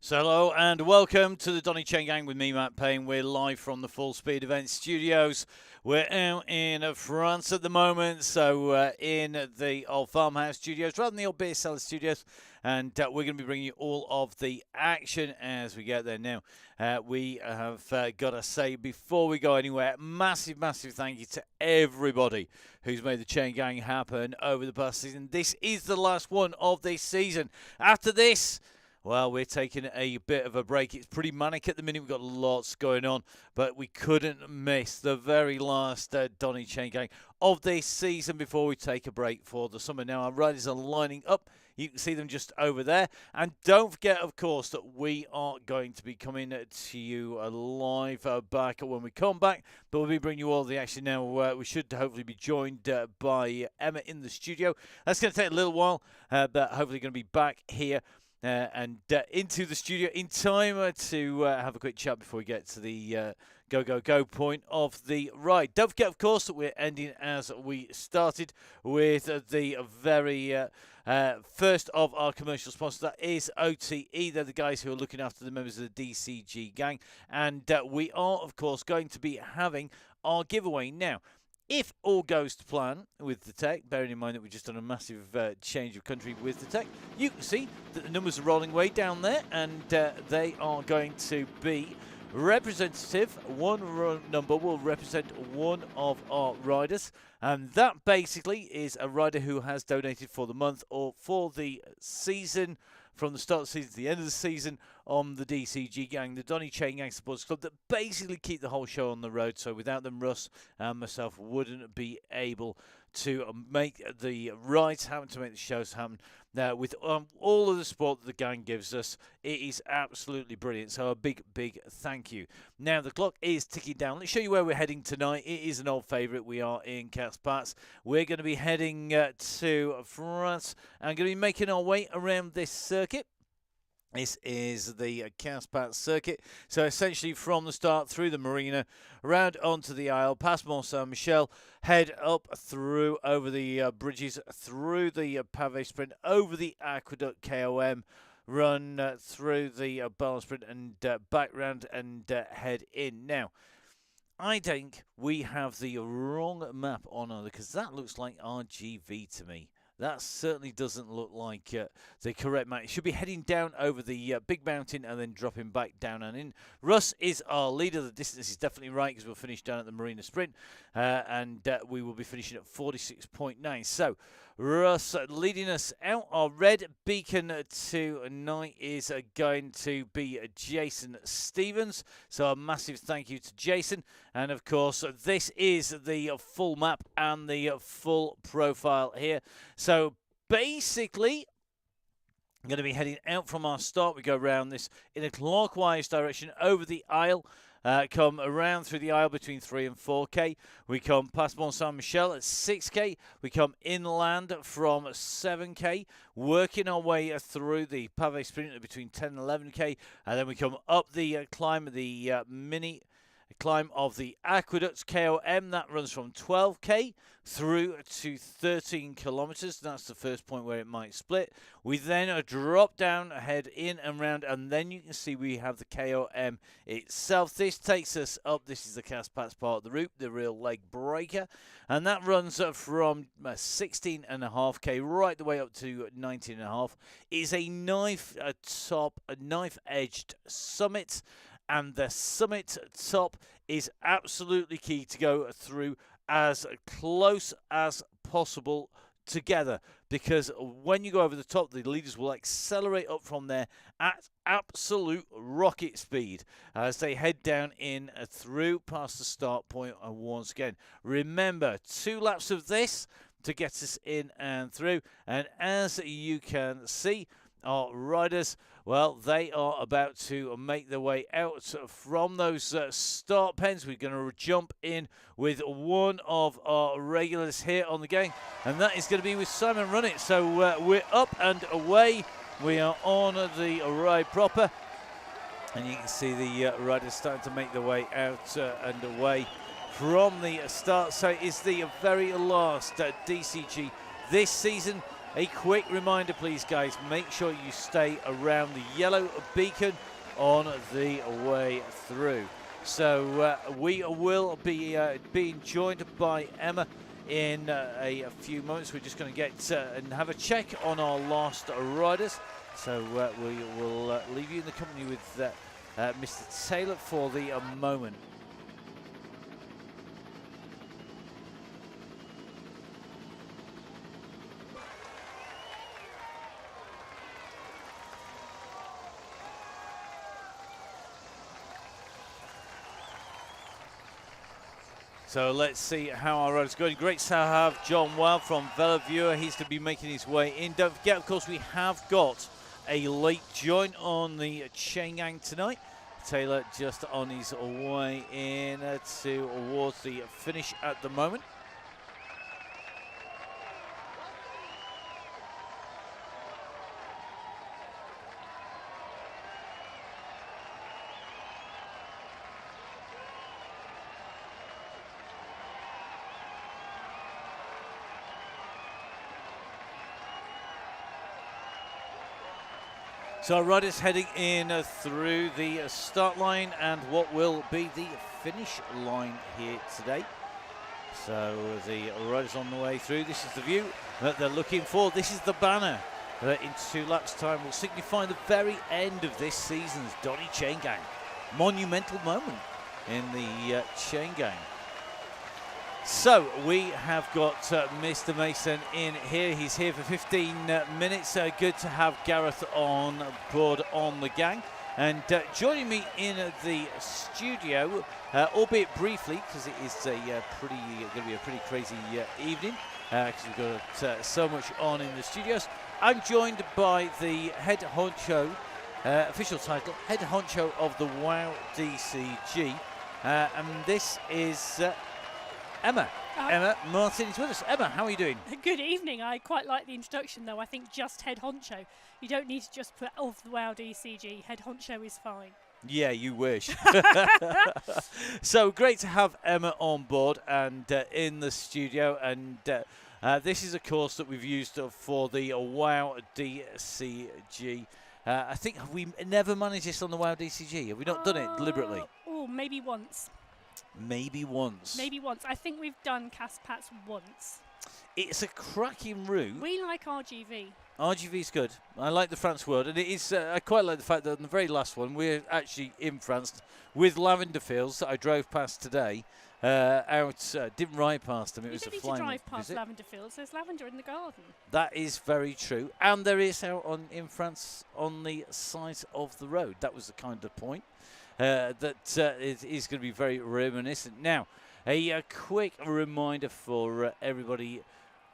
So hello and welcome to the Donny Chaingang with me, Matt Payne. We're live from the Full Speed Event Studios. We're out in France at the moment, so in the old farmhouse studios, rather than the old beer cellar studios, and we're going to be bringing you all of the action as we get there. Now, we have got to say before we go anywhere, massive thank you to everybody who's made the Chaingang happen over the past season. This is the last one of this season. After this, well, we're taking a bit of a break. It's pretty manic at the minute. We've got lots going on, but we couldn't miss the very last Donny Chaingang of this season before we take a break for the summer. Now, our riders are lining up. You can see them just over there. And don't forget, of course, that we are going to be coming to you live back when we come back. But we'll be bringing you all the action now. We should hopefully be joined by Emma in the studio. That's going to take a little while, but hopefully going to be back here. And into the studio in time to have a quick chat before we get to the go point of the ride. Don't forget, of course, that we're ending as we started with the very first of our commercial sponsors. That is OTE. They're the guys who are looking after the members of the DCG gang. And we are, of course, going to be having our giveaway now. If all goes to plan with the tech, bearing in mind that we've just done a massive change of country with the tech, you can see that the numbers are rolling way down there, and they are going to be representative. One number will represent one of our riders, and that basically is a rider who has donated for the month or for the season, from the start of the season to the end of the season, on the DCG gang, the Donny Chaingang Supporters Club, that basically keep the whole show on the road. So without them, Russ and myself wouldn't be able to make the rides happen, to make the shows happen. With all of the support that the gang gives us, it is absolutely brilliant. So a big thank you. Now, the clock is ticking down. Let's show you where we're heading tonight. It is an old favourite. We are in Caspats. We're going to be heading to France and going to be making our way around this circuit. This is the Caspats circuit. So essentially from the start through the marina, around onto the Isle, past Mont Saint-Michel, head up through over the bridges, through the Pavé Sprint, over the Aqueduct KOM, run through the Balance Sprint and back round and head in. Now, I think we have the wrong map on there because that looks like RGV to me. That certainly doesn't look like the correct map. It should be heading down over the big mountain and then dropping back down and in. Russ is our leader. The distance is definitely right because we'll finish down at the Marina Sprint. And we will be finishing at 46.9. So, Russ leading us out. Our red beacon tonight is going to be Jason Stevens. So a massive thank you to Jason. And of course, this is the full map and the full profile here. So basically, I'm going to be heading out from our start. We go around this in a clockwise direction over the Isle. Come around through the Isle between 3 and 4K. We come past Mont Saint-Michel at 6K. We come inland from 7K, working our way through the Pavé Sprint between 10 and 11K. And then we come up the climb of the mini climb of the Aqueducts KOM. That runs from 12K through to 13 kilometers. That's the first point where it might split. We then drop down, head in and round, and then you can see we have the KOM itself. This takes us up. This is the Caspats part of the route, the real leg breaker, and that runs from 16.5K right the way up to 19.5. Is a knife top, a knife-edged summit. And the summit top is absolutely key to go through as close as possible together, because when you go over the top, the leaders will accelerate up from there at absolute rocket speed as they head down in through past the start point. Once again, remember, 2 laps of this to get us in and through. And as you can see, our riders, well, they are about to make their way out from those start pens. We're going to jump in with one of our regulars here on the game, and that is going to be with Simon Runnett. So we're up and away. We are on the ride proper, and you can see the riders starting to make their way out and away from the start. So it's the very last DCG this season. A quick reminder, please, guys, make sure you stay around the yellow beacon on the way through. So we will be being joined by Emma in a few moments. We're just going to get and have a check on our last riders. So we will leave you in the company with Mr. Taylor for the moment. So let's see how our road's going. Great to have John Wild from Velaviewer. He's going to be making his way in. Don't forget, of course, we have got a late join on the Chaingang tonight. Taylor just on his way in towards the finish at the moment. So our riders heading in through the start line and what will be the finish line here today. So the riders on the way through. This is the view that they're looking for. This is the banner that in 2 laps' time will signify the very end of this season's Donny Chaingang. Monumental moment in the Chaingang. So we have got Mr. Mason in here. He's here for 15 minutes. Good to have Gareth on board on the gang. And joining me in the studio, albeit briefly, because it is going to be a pretty crazy evening, because we've got so much on in the studios. I'm joined by the head honcho, official title, head honcho of the WOW DCG, and this is Emma. Emma Martin is with us. Emma, how are you doing? Good evening. I quite like the introduction, though. I think just head honcho. You don't need to just put off the WOW DCG. Head honcho is fine. Yeah, you wish. So great to have Emma on board and in the studio. And this is a course that we've used for the WOW DCG. I think we never managed this on the WOW DCG. Have we not done it deliberately? Oh, maybe once. Maybe once. Maybe once. I think we've done Caspats once. It's a cracking route. We like RGV. RGV's good. I like the France World, and it is. I quite like the fact that on the very last one, we're actually in France with lavender fields that I drove past today. Didn't ride past them. It was a flying. You don't need to drive past lavender fields. There's lavender in the garden. That is very true, and there is out in France on the side of the road. That was the kind of point. That is going to be very reminiscent. Now, a quick reminder for everybody.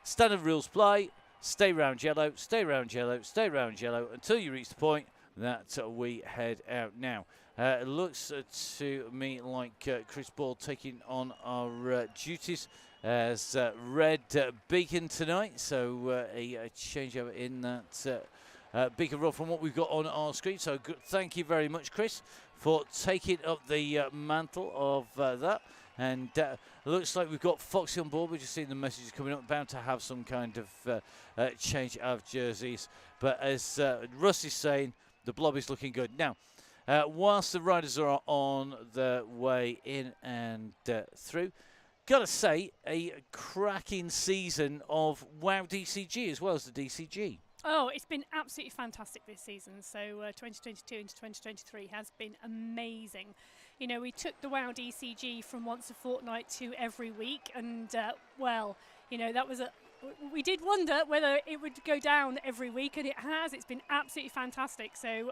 Standard rules apply. Stay round yellow, stay round yellow, stay round yellow until you reach the point that we head out. Now, it looks to me like Chris Ball taking on our duties as red beacon tonight. So a changeover in that beacon role from what we've got on our screen. So thank you very much, Chris, for taking up the mantle of that. And looks like we've got Foxy on board. We're just seeing the messages coming up. Bound to have some kind of change of jerseys. But as Russ is saying, the blob is looking good. Now, whilst the riders are on the way in and through, got to say, a cracking season of WOW DCG as well as the DCG. Oh, it's been absolutely fantastic this season. So 2022 into 2023 has been amazing. You know, we took the WOW DCG from once a fortnight to every week. And, well, you know, that was we did wonder whether it would go down every week. And it has. It's been absolutely fantastic. So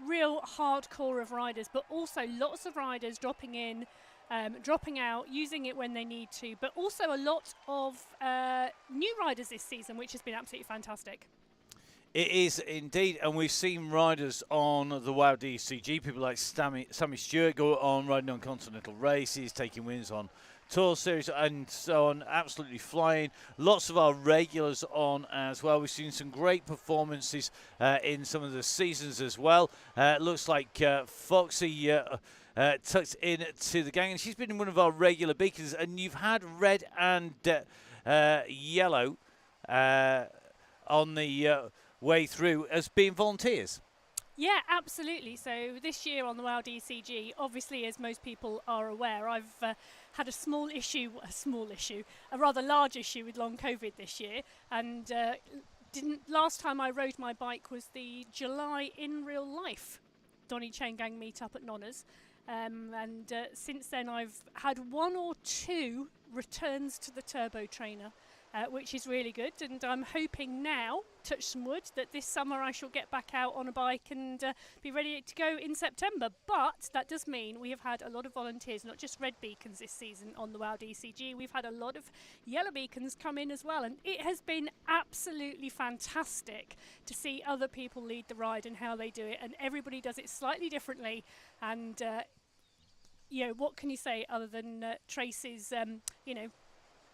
real hardcore of riders, but also lots of riders dropping in, dropping out, using it when they need to. But also a lot of new riders this season, which has been absolutely fantastic. It is indeed, and we've seen riders on the WOW DCG, people like Sammy Stewart go on riding on Continental Races, taking wins on Tour Series and so on, absolutely flying. Lots of our regulars on as well. We've seen some great performances in some of the seasons as well. Looks like Foxy tucked in to the gang, and she's been one of our regular beacons, and you've had red and yellow on the way through as being volunteers. Yeah, absolutely. So this year on the WOW DCG, obviously, as most people are aware, I've had a rather large issue with long COVID this year, and last time I rode my bike was the July in real life Donny Chaingang meetup at Nonna's. And since then, I've had one or two returns to the turbo trainer, which is really good. And I'm hoping now, touch some wood, that this summer I shall get back out on a bike and be ready to go in September. But that does mean we have had a lot of volunteers, not just red beacons this season on the WOW DCG. We've had a lot of yellow beacons come in as well. And it has been absolutely fantastic to see other people lead the ride and how they do it. And everybody does it slightly differently. And what can you say other than Trace's,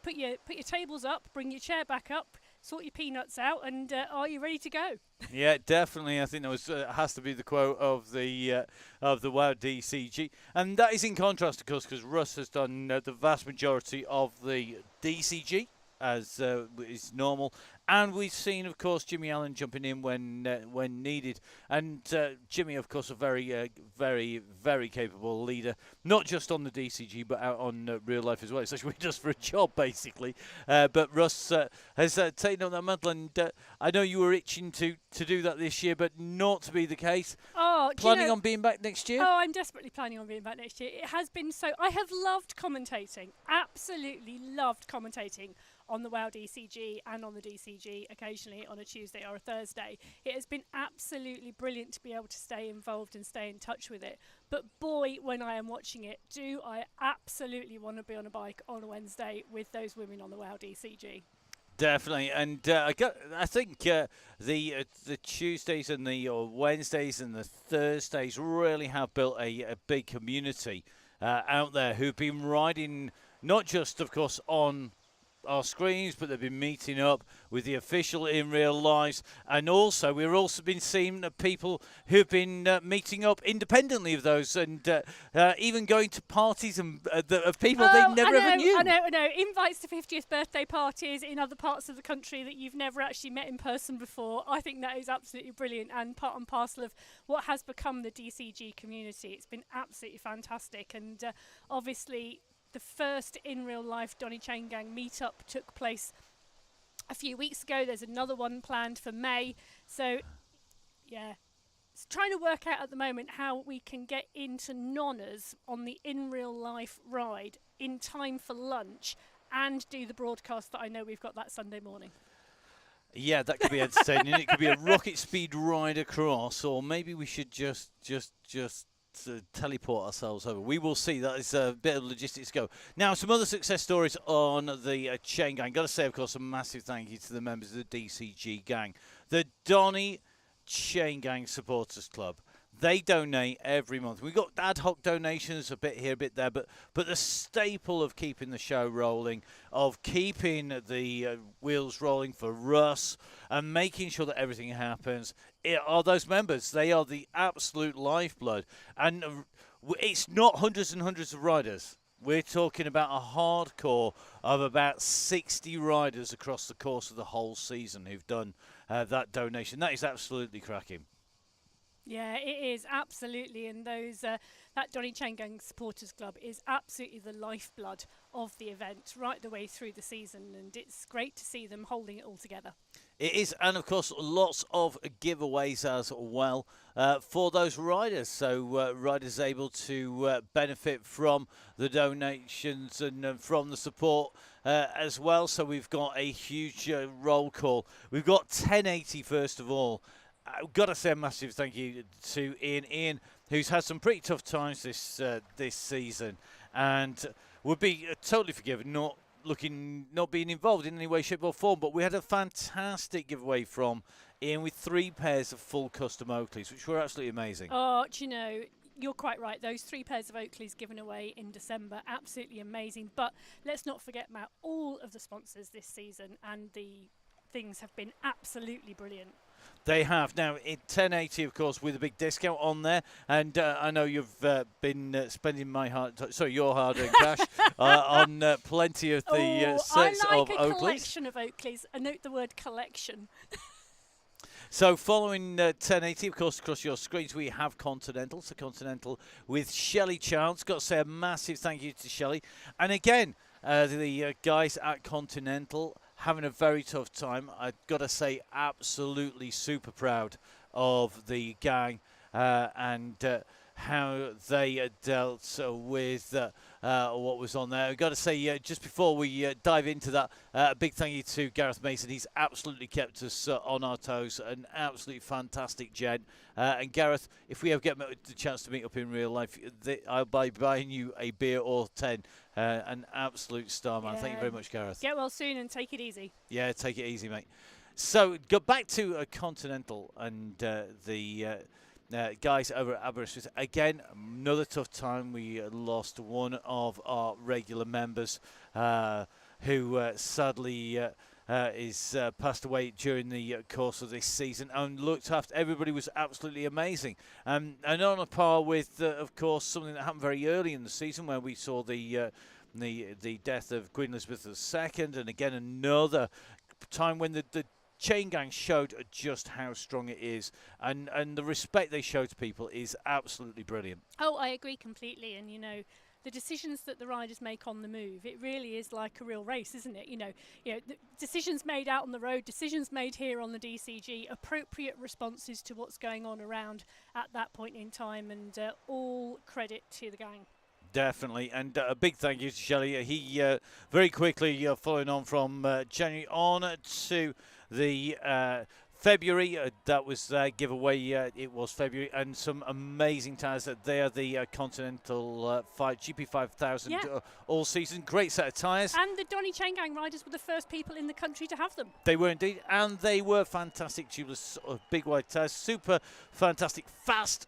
put your tables up, bring your chair back up, sort your peanuts out, and are you ready to go? Yeah, definitely. I think that was has to be the quote of the WOW DCG, and that is in contrast, of course, because Russ has done the vast majority of the DCG as is normal. And we've seen, of course, Jimmy Allen jumping in when needed. And Jimmy, of course, a very, very capable leader, not just on the DCG, but out on real life as well. It's actually just for a job, basically. But Russ has taken on that mantle. And I know you were itching to do that this year, but not to be the case. Oh, planning on being back next year? Oh, I'm desperately planning on being back next year. It has been so... I have loved commentating, absolutely loved commentating on the WOW DCG and on the DCG occasionally on a Tuesday or a Thursday. It has been absolutely brilliant to be able to stay involved and stay in touch with it. But boy, when I am watching it, do I absolutely want to be on a bike on a Wednesday with those women on the WOW DCG. Definitely, and I think the Tuesdays and the Wednesdays and the Thursdays really have built a big community out there who've been riding not just, of course, on our screens, but they've been meeting up with the official in real lives, and also we've also been seeing people who've been meeting up independently of those, and even going to parties of people they never ever knew. I know. Invites to 50th birthday parties in other parts of the country that you've never actually met in person before. I think that is absolutely brilliant and part and parcel of what has become the DCG community. It's been absolutely fantastic, and obviously the first in real life Donny Chaingang meetup took place a few weeks ago. There's another one planned for May. So, yeah, it's trying to work out at the moment how we can get into Nonna's on the in real life ride in time for lunch and do the broadcast that I know we've got that Sunday morning. Yeah, that could be entertaining. It could be a rocket speed ride across, or maybe we should just to teleport ourselves over. We will see. That is a bit of logistics to go. Now, some other success stories on the Chaingang. Got to say, of course, a massive thank you to the members of the DCG gang. The Donny Chaingang Supporters Club. They donate every month. We've got ad hoc donations, a bit here, a bit there, but the staple of keeping the show rolling, of keeping the wheels rolling for Russ, and making sure that everything happens, are those members. They are the absolute lifeblood. And it's not hundreds and hundreds of riders. We're talking about a hardcore of about 60 riders across the course of the whole season who've done that donation. That is absolutely cracking. Yeah, it is, absolutely. And those that Donny Chaingang Supporters Club is absolutely the lifeblood of the event right the way through the season, and it's great to see them holding it all together. It is, and of course lots of giveaways as well for those riders, so riders able to benefit from the donations and from the support as well. So we've got a huge roll call. We've got 1080 first of all. I've got to say a massive thank you to Ian, who's had some pretty tough times this season, and would be totally forgiven not being involved in any way, shape or form. But we had a fantastic giveaway from Ian with 3 pairs of full custom Oakleys, which were absolutely amazing. Oh, do you know, you're quite right. Those 3 pairs of Oakleys given away in December, absolutely amazing. But let's not forget about all of the sponsors this season, and the things have been absolutely brilliant. They have. Now, in 1080, of course, with a big discount on there. And I know you've been spending your hard-earned cash on plenty of the sets I like of a Oakleys. collection of Oakleys. I note the word collection. So following 1080, of course, across your screens, we have Continental. So Continental with Shelley Chance. Got to say a massive thank you to Shelley. And again, the guys at Continental having a very tough time. I've got to say, absolutely super proud of the gang and how they dealt with what was on there. I've got to say, just before we dive into that, a big thank you to Gareth Mason. He's absolutely kept us on our toes. An absolutely fantastic gent. And Gareth, if we ever get the chance to meet up in real life, I'll be buying you a beer or 10. An absolute star, man. Yeah. Thank you very much, Gareth. Get well soon and take it easy. Yeah, take it easy, mate. So, go back to Continental and the guys over at Aberystwyth. Again, another tough time. We lost one of our regular members who sadly is passed away during the course of this season and looked after. Everybody was absolutely amazing. And on a par with, of course, something that happened very early in the season where we saw the death of Queen Elizabeth II, and again another time when the Chaingang showed just how strong it is, and the respect they show to people is absolutely brilliant. Oh, I agree completely. And, you know, the decisions that the riders make on the move, it really is like a real race, isn't it? You know, the decisions made out on the road, decisions made here on the DCG, appropriate responses to what's going on around at that point in time, and all credit to the gang. Definitely, and a big thank you to Shelley. He very quickly, following on from January on to the February, that was their giveaway. It was February, and some amazing tyres. They are the Continental GP5000 all season. Great set of tyres. And the Donny Chaingang riders were the first people in the country to have them. They were indeed, and they were fantastic tubeless, big wide tyres. Super fantastic, fast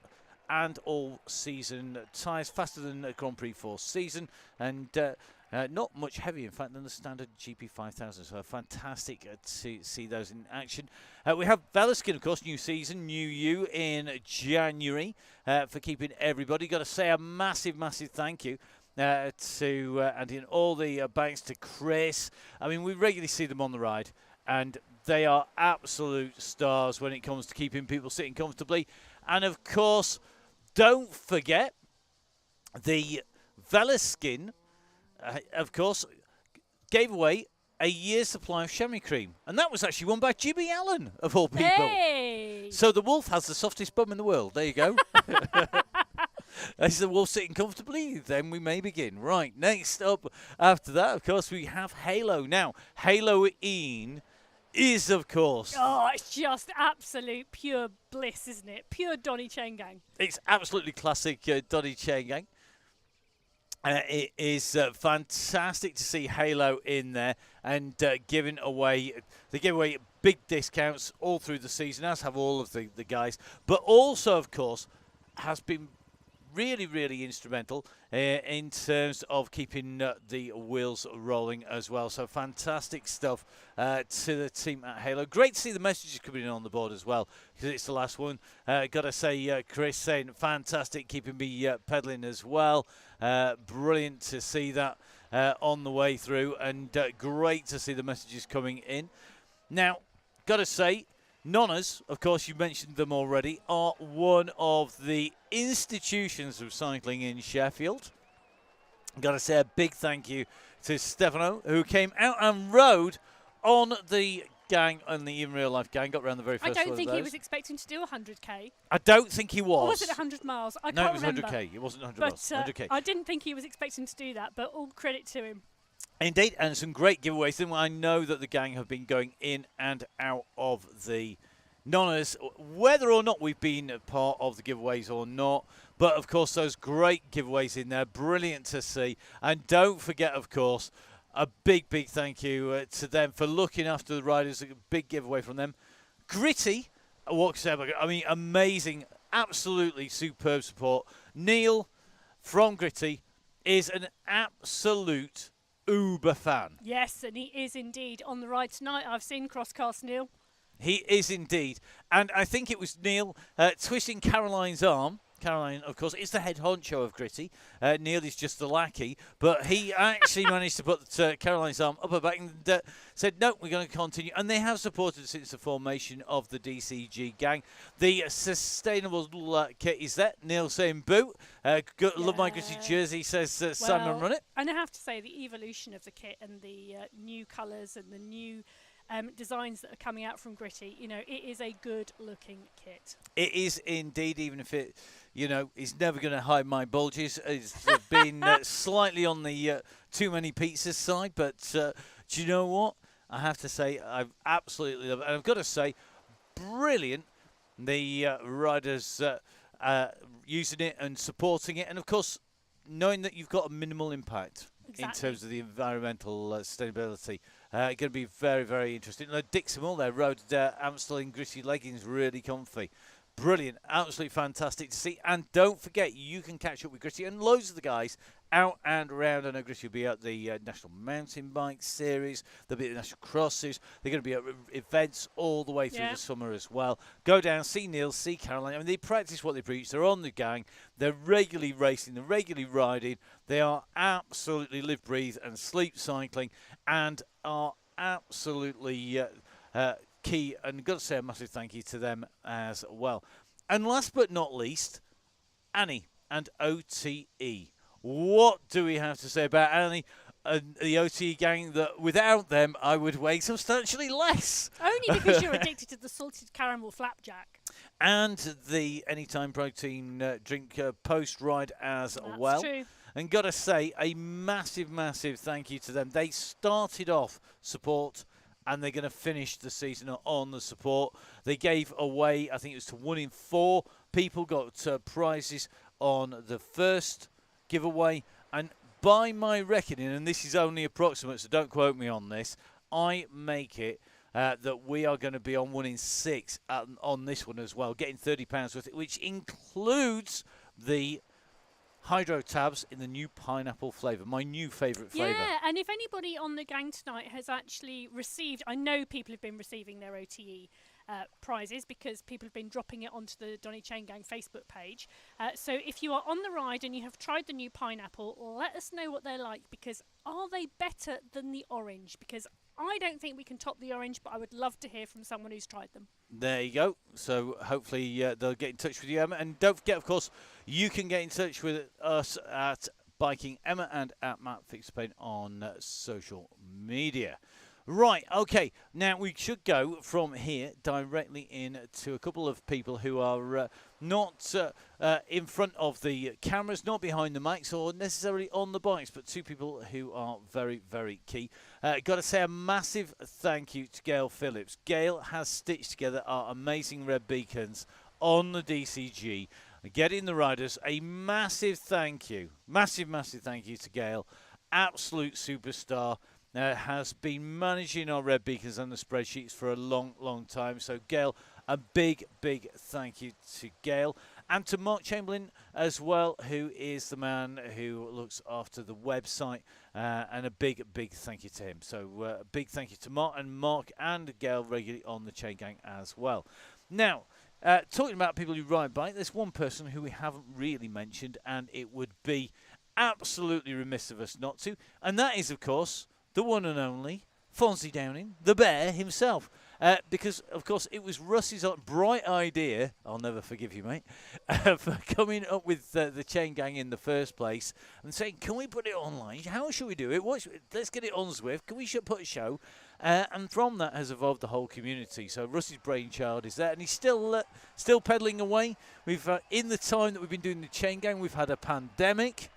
and all-season tyres, faster than the Grand Prix 4 season, and not much heavier, in fact, than the standard GP5000. So fantastic to see those in action. We have Velaskin, of course, new season, new you in January for keeping everybody. Got to say a massive, massive thank you to and in all the banks to Chris. I mean, we regularly see them on the ride, and they are absolute stars when it comes to keeping people sitting comfortably. And of course, don't forget the Velaskin, of course, gave away a year's supply of chamois cream. And that was actually won by GB Allen, of all people. Hey! So the wolf has the softest bum in the world. There you go. As the wolf sitting comfortably, then we may begin. Right, next up after that, of course, we have Halo. Now, Halloween is, of course... Oh, it's just absolute pure bliss, isn't it? Pure Donny Chaingang. It's absolutely classic Donny Chaingang. It is fantastic to see Halo in there and giving away... They give away big discounts all through the season, as have all of the guys. But also, of course, has been really, really instrumental in terms of keeping the wheels rolling as well. So fantastic stuff to the team at Halo. Great to see the messages coming in on the board as well, because it's the last one. Got to say, Chris saying fantastic, keeping me pedaling as well. Brilliant to see that on the way through, and great to see the messages coming in. Now, got to say, Nonnas, of course, you mentioned them already, are one of the institutions of cycling in Sheffield. Got to say a big thank you to Stefano, who came out and rode on the gang and the in real life gang. Got around the very first I one don't of think those. he was expecting to do 100k. I don't think he was. Or was it 100 miles? I no, can't it was remember. 100k. It wasn't 100 But miles. 100k. I didn't think he was expecting to do that, but all credit to him. Indeed, and some great giveaways. And I know that the gang have been going in and out of the Nonnas, whether or not we've been a part of the giveaways or not. But, of course, those great giveaways in there. Brilliant to see. And don't forget, of course, a big, big thank you to them for looking after the riders. A big giveaway from them. Gritty, I mean, amazing, absolutely superb support. Neil from Gritty is an absolute uber fan. Yes, and he is indeed on the ride tonight. I've seen Crosscast Neil. He is indeed. And I think it was Neil twisting Caroline's arm. Caroline, of course, is the head honcho of Gritty. Neil is just the lackey. But he actually managed to put Caroline's arm up her back and said, no, we're going to continue. And they have supported since the formation of the DCG gang. The sustainable kit is there. Neil saying boo. Love my Gritty jersey, says Simon Run It. And I have to say, the evolution of the kit and the new colours and the new designs that are coming out from Gritty, it is a good looking kit. It is indeed, even if it, is never going to hide my bulges. It's been slightly on the too many pizzas side, but do you know what? I have to say, I absolutely love it. And I've got to say, brilliant, the riders using it and supporting it. And of course, knowing that you've got a minimal impact. Exactly. In terms of the environmental sustainability. Going to be very, very interesting. Dick Samall there rode Amstel in Gritty leggings, really comfy. Brilliant, absolutely fantastic to see. And don't forget, you can catch up with Gritty and loads of the guys out and around. I know Gritty will be at the National Mountain Bike Series. They'll be at the National Crosses. They're going to be at events all the way through the summer as well. Go down, see Neil, see Caroline. I mean, they practice what they preach. They're on the gang. They're regularly racing. They're regularly riding. They are absolutely live, breathe, and sleep cycling, and are absolutely key. And I've got to say a massive thank you to them as well. And last but not least, Annie and OTE. What do we have to say about Annie and the OTE gang, that without them I would weigh substantially less? Only because you're addicted to the salted caramel flapjack. And the Anytime Protein drink post-ride as well. That's true. And got to say, a massive, massive thank you to them. They started off support, and they're going to finish the season on the support. They gave away, I think it was to 1 in 4 people got prizes on the first giveaway. And by my reckoning, and this is only approximate, so don't quote me on this, I make it that we are going to be on 1 in 6 on this one as well, getting £30 worth, which includes the Hydro Tabs in the new pineapple flavour, my new favourite flavour. Yeah, and if anybody on the gang tonight has actually received, I know people have been receiving their OTE prizes because people have been dropping it onto the Donny Chaingang Facebook page. So if you are on the ride and you have tried the new pineapple, let us know what they're like, because are they better than the orange? Because I don't think we can top the orange, but I would love to hear from someone who's tried them. There you go. So hopefully they'll get in touch with you, Emma. And don't forget, of course, you can get in touch with us at Biking Emma and at Matt Fixpain on social media. Right, okay. Now we should go from here directly in to a couple of people who are not in front of the cameras, not behind the mics or necessarily on the bikes, but two people who are very, very key. Got to say a massive thank you to Gail Phillips. Gail has stitched together our amazing red beacons on the DCG, getting the riders a massive thank you. Massive, massive thank you to Gail. Absolute superstar. Has been managing our red beacons and the spreadsheets for a long, long time. So, Gail, a big, big thank you to Gail. And to Mark Chamberlain as well, who is the man who looks after the website. And a big, big thank you to him. So, a big thank you to Mark and Gail regularly on the Chain Gang as well. Now, talking about people who ride bike, there's one person who we haven't really mentioned, and it would be absolutely remiss of us not to. And that is, of course, the one and only Fonzie Downing, the bear himself. Because, of course, it was Russ's bright idea, I'll never forgive you, mate, for coming up with the Chain Gang in the first place and saying, can we put it online? How should we do it? Let's get it on Zwift. Can we put a show? And from that has evolved the whole community. So Russ's brainchild is there, and he's still pedalling away. We've in the time that we've been doing the Chain Gang, we've had a pandemic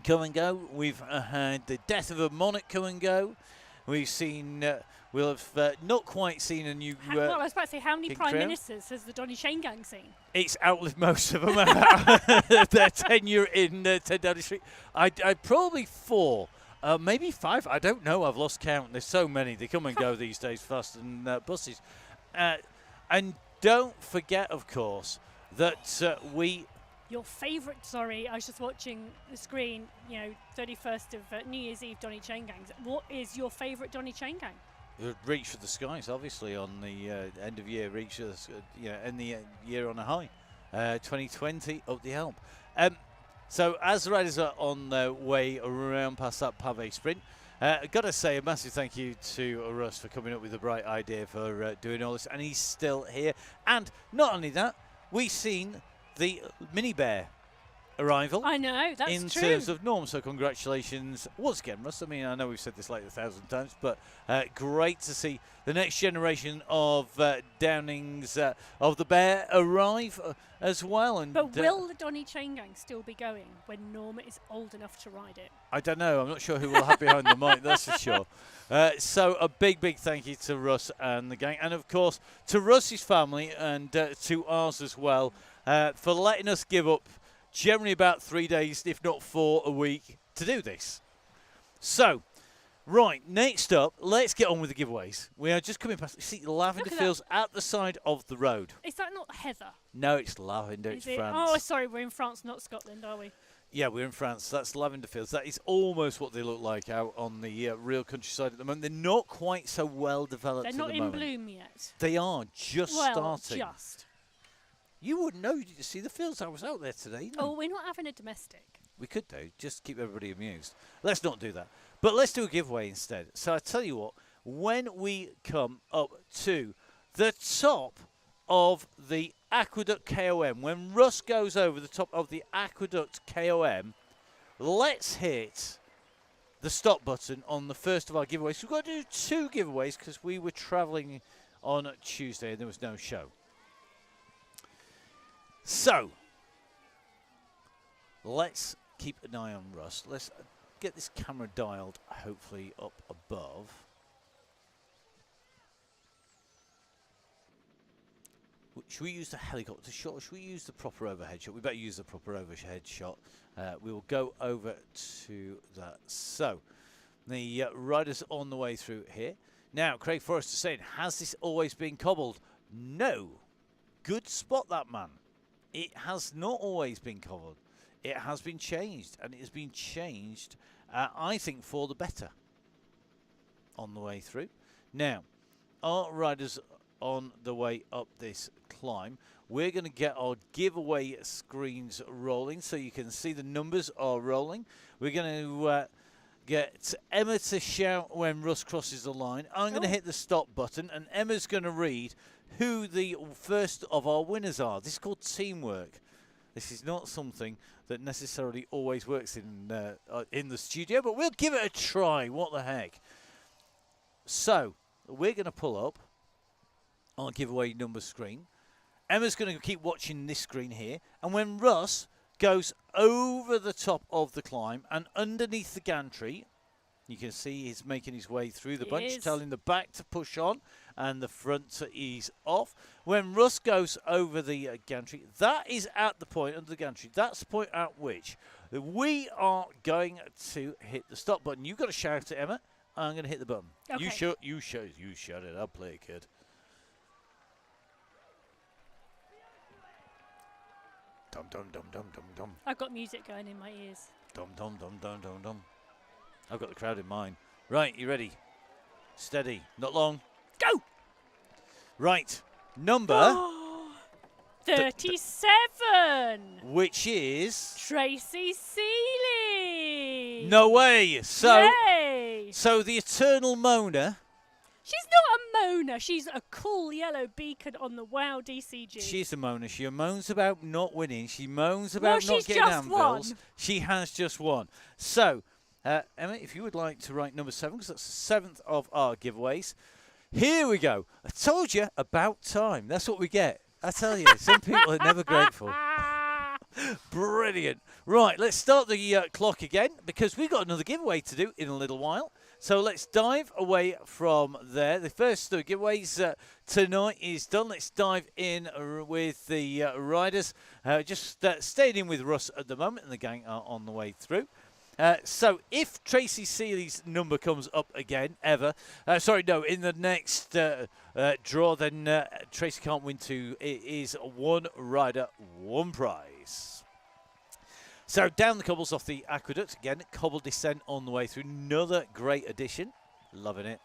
come and go. We've had the death of a monarch come and go. We've seen, we'll have not quite seen a new. Well, I was about to say, how many King prime Crown? ministers has the Donny Chaingang seen? It's outlived most of them. Their tenure in 10 Downing Street. I'd probably 4, maybe 5. I don't know. I've lost count. There's so many. They come and go these days faster than buses. And don't forget, of course, that we. Your favourite, sorry, I was just watching the screen, 31st of New Year's Eve Donny Chaingangs. What is your favourite Donny Chaingang? Reach for the skies, obviously, on the end of year. Reach for the, end the year on a high. 2020 up the Elm. So as the riders are on their way around past that pave sprint, I've got to say a massive thank you to Russ for coming up with a bright idea for doing all this, and he's still here. And not only that, we've seen the mini bear arrival. I know, that's in true. terms of norm, so congratulations once again, Russ. I mean, I know we've said this like 1,000 times, but great to see the next generation of Downings of the bear arrive as well. And but will the Donny Chaingang still be going when Norma is old enough to ride it? I don't know. I'm not sure who we'll have behind the mic, that's for sure. So a big thank you to Russ and the gang, and of course to Russ's family and to ours as well, for letting us give up generally about 3 days, if not 4 a week, to do this. So, right, next up, let's get on with the giveaways. We are just coming past, you see, the lavender fields at the side of the road. Is that not heather? No, it's lavender, it's France. Oh, sorry, we're in France, not Scotland, are we? Yeah, we're in France. That's lavender fields. That is almost what they look like out on the real countryside at the moment. They're not quite so well developed at the moment. They're not in bloom yet. They are just starting. Just. You wouldn't know. You didn't see the fields. I was out there today. Oh, we're not having a domestic. We could do, just keep everybody amused. Let's not do that. But let's do a giveaway instead. So I tell you what, when we come up to the top of the Aqueduct KOM, when Russ goes over the top of the Aqueduct KOM, let's hit the stop button on the first of our giveaways. We've got to do 2 giveaways because we were travelling on Tuesday and there was no show. So, let's keep an eye on Russ. Let's get this camera dialed, hopefully, up above. Should we use the helicopter shot or should we use the proper overhead shot? We better use the proper overhead shot. We will go over to that. So, the riders on the way through here. Now, Craig Forrester saying, has this always been cobbled? No. Good spot, that man. It has not always been cobbled. It has been changed, and it has been changed, I think, for the better on the way through. Now, our riders on the way up this climb, we're going to get our giveaway screens rolling so you can see the numbers are rolling. We're going to get Emma to shout when Russ crosses the line. I'm going to hit the stop button, and Emma's going to read who the first of our winners are. This is called teamwork. This is not something that necessarily always works in the studio, but we'll give it a try. What the heck? So, we're going to pull up our giveaway number screen. Emma's going to keep watching this screen here, and when Russ goes over the top of the climb and underneath the gantry, you can see he's making his way through the bunch, telling the back to push on and the front to ease off. When Russ goes over the gantry, that is at the point under the gantry. That's the point at which we are going to hit the stop button. You've got to shout at Emma. I'm going to hit the button. Okay. You shout it. I'll play it, kid. Dum dum dum dum dum dum. I've got music going in my ears. Dum dum dum dum dum dum. I've got the crowd in mind. Right, you ready? Steady. Not long. Go! Right. Number 37. Which is Tracy Seeley. No way. So Yay. So the eternal moaner. She's not a moaner. She's a cool yellow beacon on the WoW DCG. She's a moaner. She moans about not winning. She moans about not getting anvils. She has just won. So, Emma, if you would like to write number 7, because that's the 7th of our giveaways. Here we go. I told you, about time. That's what we get. I tell you, some people are never grateful. Brilliant. Right, let's start the clock again, because we've got another giveaway to do in a little while. So let's dive away from there. The first giveaways tonight is done. Let's dive in with the riders. Just staying in with Russ at the moment, and the gang are on the way through. So if Tracy Seeley's number comes up again, in the next draw, then Tracy can't win 2. It is 1 rider, 1 prize. So down the cobbles off the aqueduct. Again, cobble descent on the way through. Another great addition. Loving it.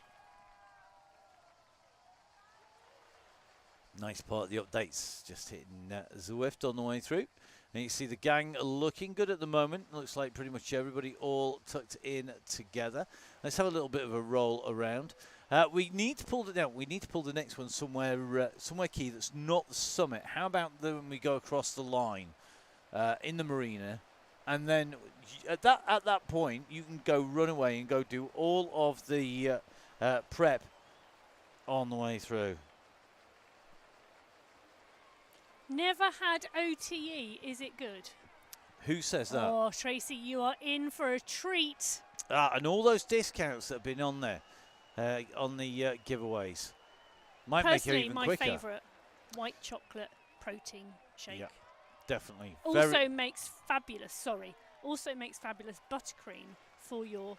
Nice part of the updates. Just hitting Zwift on the way through. And you see the gang looking good at the moment. Looks like pretty much everybody all tucked in together. Let's have a little bit of a roll around. We need to pull it down. We need to pull the next one somewhere key that's not the summit. How about when we go across the line in the marina, and then at that point you can go run away and go do all of the prep on the way through. Never had OTE. Is it good? Who says that? Oh, Tracy, you are in for a treat. And all those discounts that have been on there on the giveaways might Personally, make it even my quicker. favourite, white chocolate protein shake. Yeah, definitely. Also makes fabulous buttercream for your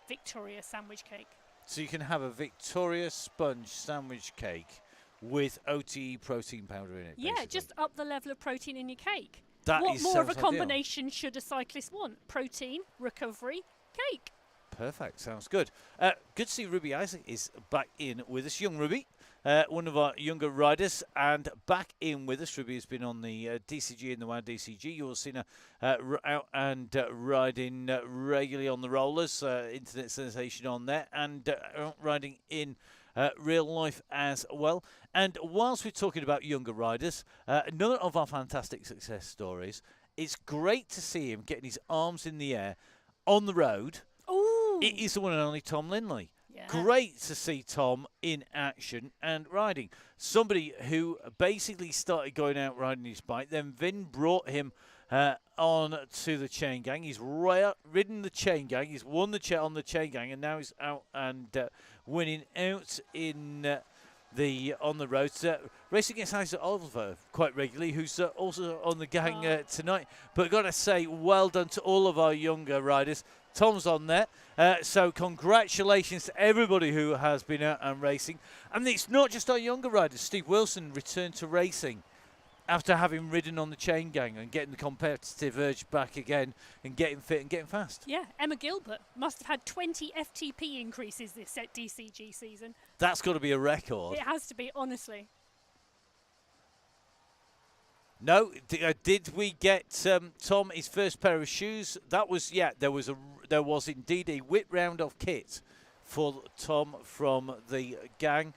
Victoria sandwich cake. So you can have a Victoria sponge sandwich cake with OTE protein powder in it. Yeah, basically. just up the level of protein in your cake. That what is more of a sounds ideal. combination should a cyclist want? Protein, recovery, cake. Perfect, sounds good. Good to see Ruby Isaac is back in with us. Young Ruby, one of our younger riders, and back in with us. Ruby has been on the DCG and the WOW DCG. You'll see her out and riding regularly on the rollers, internet sensation on there, and riding in real life as well. And whilst we're talking about younger riders, another of our fantastic success stories, it's great to see him getting his arms in the air on the road. Ooh. It is the one and only Tom Lindley. Yeah. Great to see Tom in action and riding. Somebody who basically started going out riding his bike. Then Vin brought him on to the Chaingang. He's ridden the Chaingang. He's won the on the Chaingang, and now he's out and winning out in on the road. Racing against Isaac Oliver quite regularly, who's also on the gang tonight. But I've got to say, well done to all of our younger riders. Tom's on there. So congratulations to everybody who has been out and racing. And it's not just our younger riders. Steve Wilson returned to racing after having ridden on the Chaingang and getting the competitive urge back again and getting fit and getting fast. Yeah, Emma Gilbert must have had 20 FTP increases this DCG season. That's got to be a record. It has to be, honestly. No, did we get Tom his first pair of shoes? That was there was indeed a whip round of kit for Tom from the gang,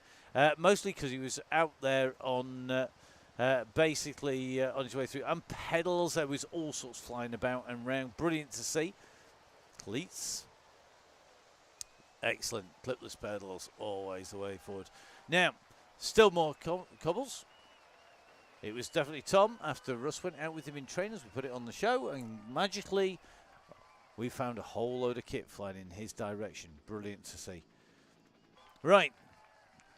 mostly because he was out there on basically on his way through, and pedals. There was all sorts flying about and round. Brilliant to see. Cleats, excellent. Clipless pedals, always the way forward. Now, still more cobbles. It was definitely Tom. After Russ went out with him in trainers, we put it on the show, and magically we found a whole load of kit flying in his direction. Brilliant to see. Right.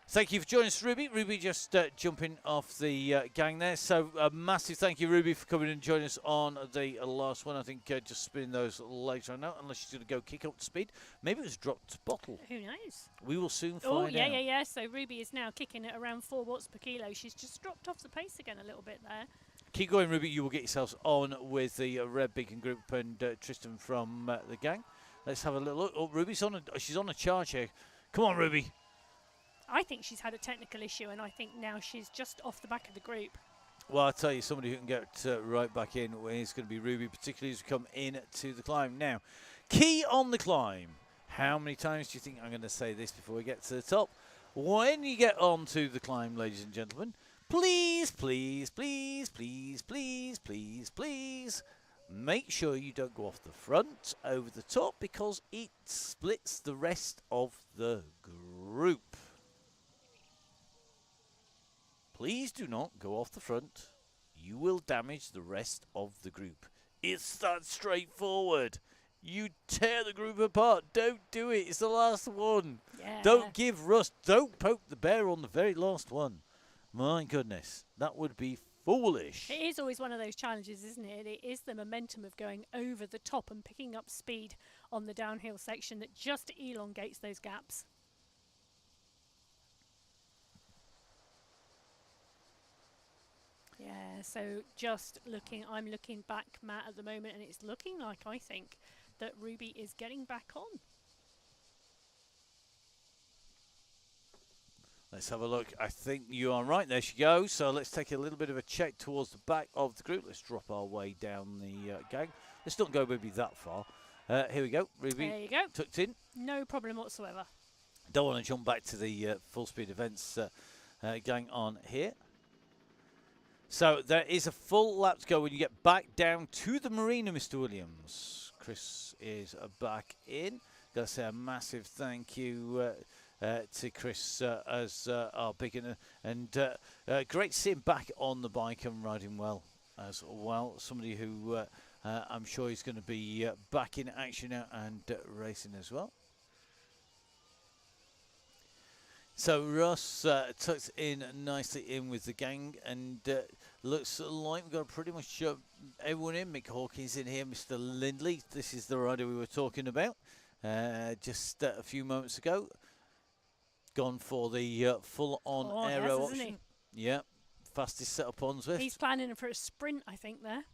Thank you for joining us, Ruby. Ruby just jumping off the gang there. So a massive thank you, Ruby, for coming and joining us on the last one. I think just spinning those later on out, unless she's going to go kick up to speed. Maybe it was dropped bottle. Who knows? We will soon Oh, find yeah, out. yeah. So Ruby is now kicking at around 4 watts per kilo. She's just dropped off the pace again a little bit there. Keep going, Ruby. You will get yourselves on with the Red Beacon group and Tristan from the gang. Let's have a little look. Oh, Ruby's on she's on a charge here. Come on, Ruby. I think she's had a technical issue, and I think now she's just off the back of the group. Well, I'll tell you, somebody who can get right back in is going to be Ruby, particularly as we come in to the climb. Now, key on the climb. How many times do you think I'm going to say this before we get to the top? When you get on to the climb, ladies and gentlemen, please, please, please, please, please, please, please, make sure you don't go off the front over the top, because it splits the rest of the group. Please do not go off the front. You will damage the rest of the group. It's that straightforward. You tear the group apart. Don't do it. It's the last one. Yeah. Don't give Rust. Don't poke the bear on the very last one. My goodness. That would be foolish. It is always one of those challenges, isn't it? It is the momentum of going over the top and picking up speed on the downhill section that just elongates those gaps. Yeah, so just I'm looking back, Matt, at the moment, and it's looking like, I think, that Ruby is getting back on. Let's have a look. I think you are right. There she goes. So let's take a little bit of a check towards the back of the group. Let's drop our way down the gang. Let's not go maybe that far. Here we go. Ruby, There you go. tucked in. No problem whatsoever. Don't want to jump back to the full speed events gang on here. So there is a full lap to go when you get back down to the marina, Mr. Williams. Chris is back in. Got to say a massive thank you to Chris as our beginner, and great to see him back on the bike and riding well as well. Somebody who I'm sure is going to be back in action now and racing as well. So Ross tucks in nicely in with the gang, and looks like we've got pretty much everyone in. Mick Hawkins in here, Mr. Lindley. This is the rider we were talking about just a few moments ago. Gone for the full-on aero yes, option. isn't Yeah, fastest setup on Zwift. He's planning for a sprint, I think, there.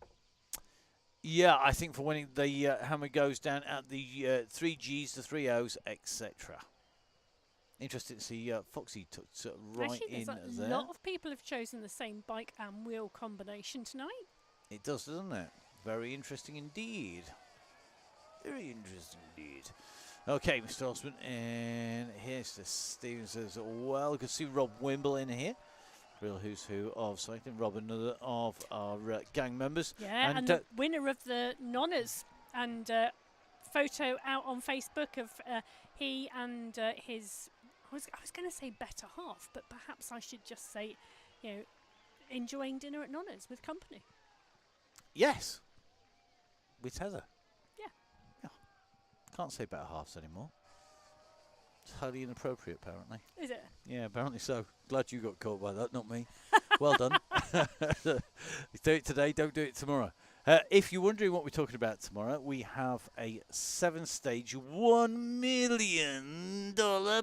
Yeah, I think for when the hammer goes down at the 3 Gs, the 3 Os, etc. Interesting to see Foxy tucked right Actually, in there's there. a lot of people have chosen the same bike and wheel combination tonight. It does, doesn't it? Very interesting indeed. Very interesting indeed. Okay, Mr. Osman, and here's the Stevens as well. You can see Rob Wimble in here. Real who's who of cycling. Rob, another of our gang members. Yeah, and the winner of the Nonners, and photo out on Facebook of he and his, I was going to say better half, but perhaps I should just say, enjoying dinner at Nonners with company. Yes. With Heather. Yeah. Can't say better halves anymore. It's highly inappropriate, apparently. Is it? Yeah, apparently so. Glad you got caught by that, not me. Well done. Do it today, don't do it tomorrow. If you're wondering what we're talking about tomorrow, we have a 7-stage, $1 million